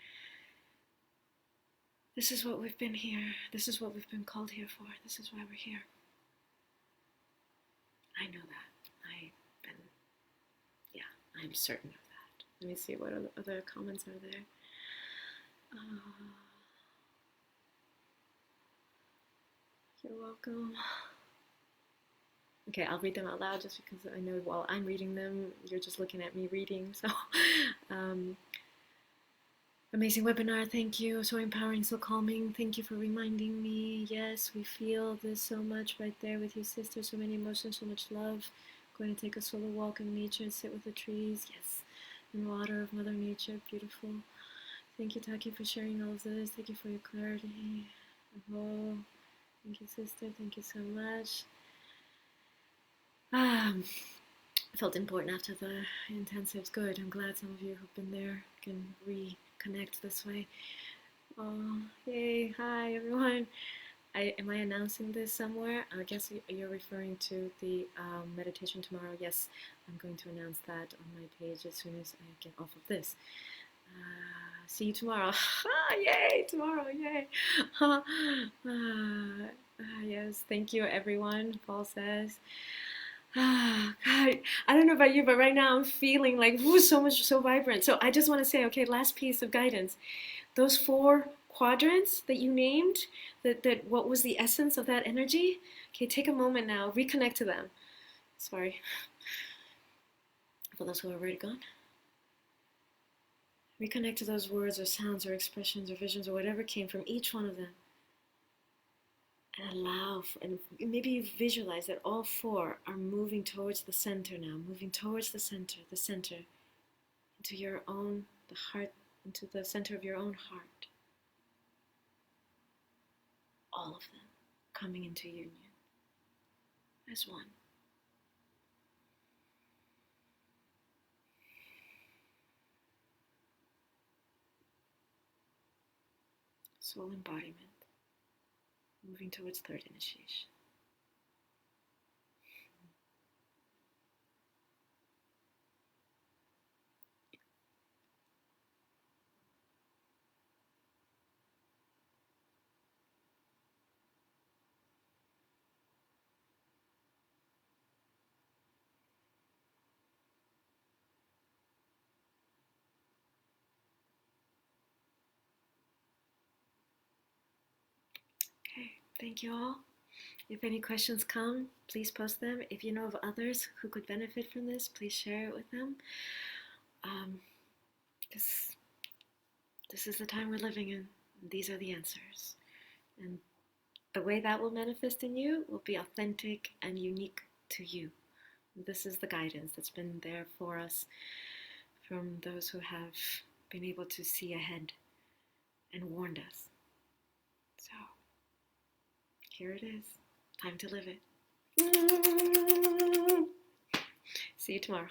[SPEAKER 1] this is what we've been here. This is what we've been called here for. This is why we're here. I know that. I'm certain of that. Let me see what other comments are there. You're welcome. Okay, I'll read them out loud just because I know while I'm reading them, you're just looking at me reading. So, amazing webinar, thank you. So empowering, so calming. Thank you for reminding me. Yes, we feel this so much right there with you, sister. So many emotions, so much love. Going to take a solo walk in nature and sit with the trees. Yes, in the water of Mother Nature. Beautiful. Thank you, Taki'h, for sharing all of this. Thank you for your clarity. Oh, thank you, sister. Thank you so much. I felt important after the intensives. Good. I'm glad some of you who've been there can reconnect this way. Oh, yay. Hi, everyone. Am I announcing this somewhere? I guess you're referring to the meditation tomorrow. Yes, I'm going to announce that on my page as soon as I get off of this. See you tomorrow. Yay, tomorrow, yay. Yes, thank you, everyone, Paul says. God, I don't know about you, but right now I'm feeling like so vibrant. So I just want to say, okay, last piece of guidance. Those 4 quadrants that you named, that what was the essence of that energy? Okay, take a moment now, reconnect to them. Sorry. For those who are already gone, reconnect to those words or sounds or expressions or visions or whatever came from each one of them. And allow, and maybe you visualize that all four are moving towards the center now, moving towards the center, into your own, the heart, into the center of your own heart. All of them coming into union as one. Soul embodiment, moving towards third initiation. Okay, thank you all. If any questions come, please post them. If you know of others who could benefit from this, please share it with them. This is the time we're living in. These are the answers. And the way that will manifest in you will be authentic and unique to you. This is the guidance that's been there for us from those who have been able to see ahead and warned us. So, here it is. Time to live it. See you tomorrow.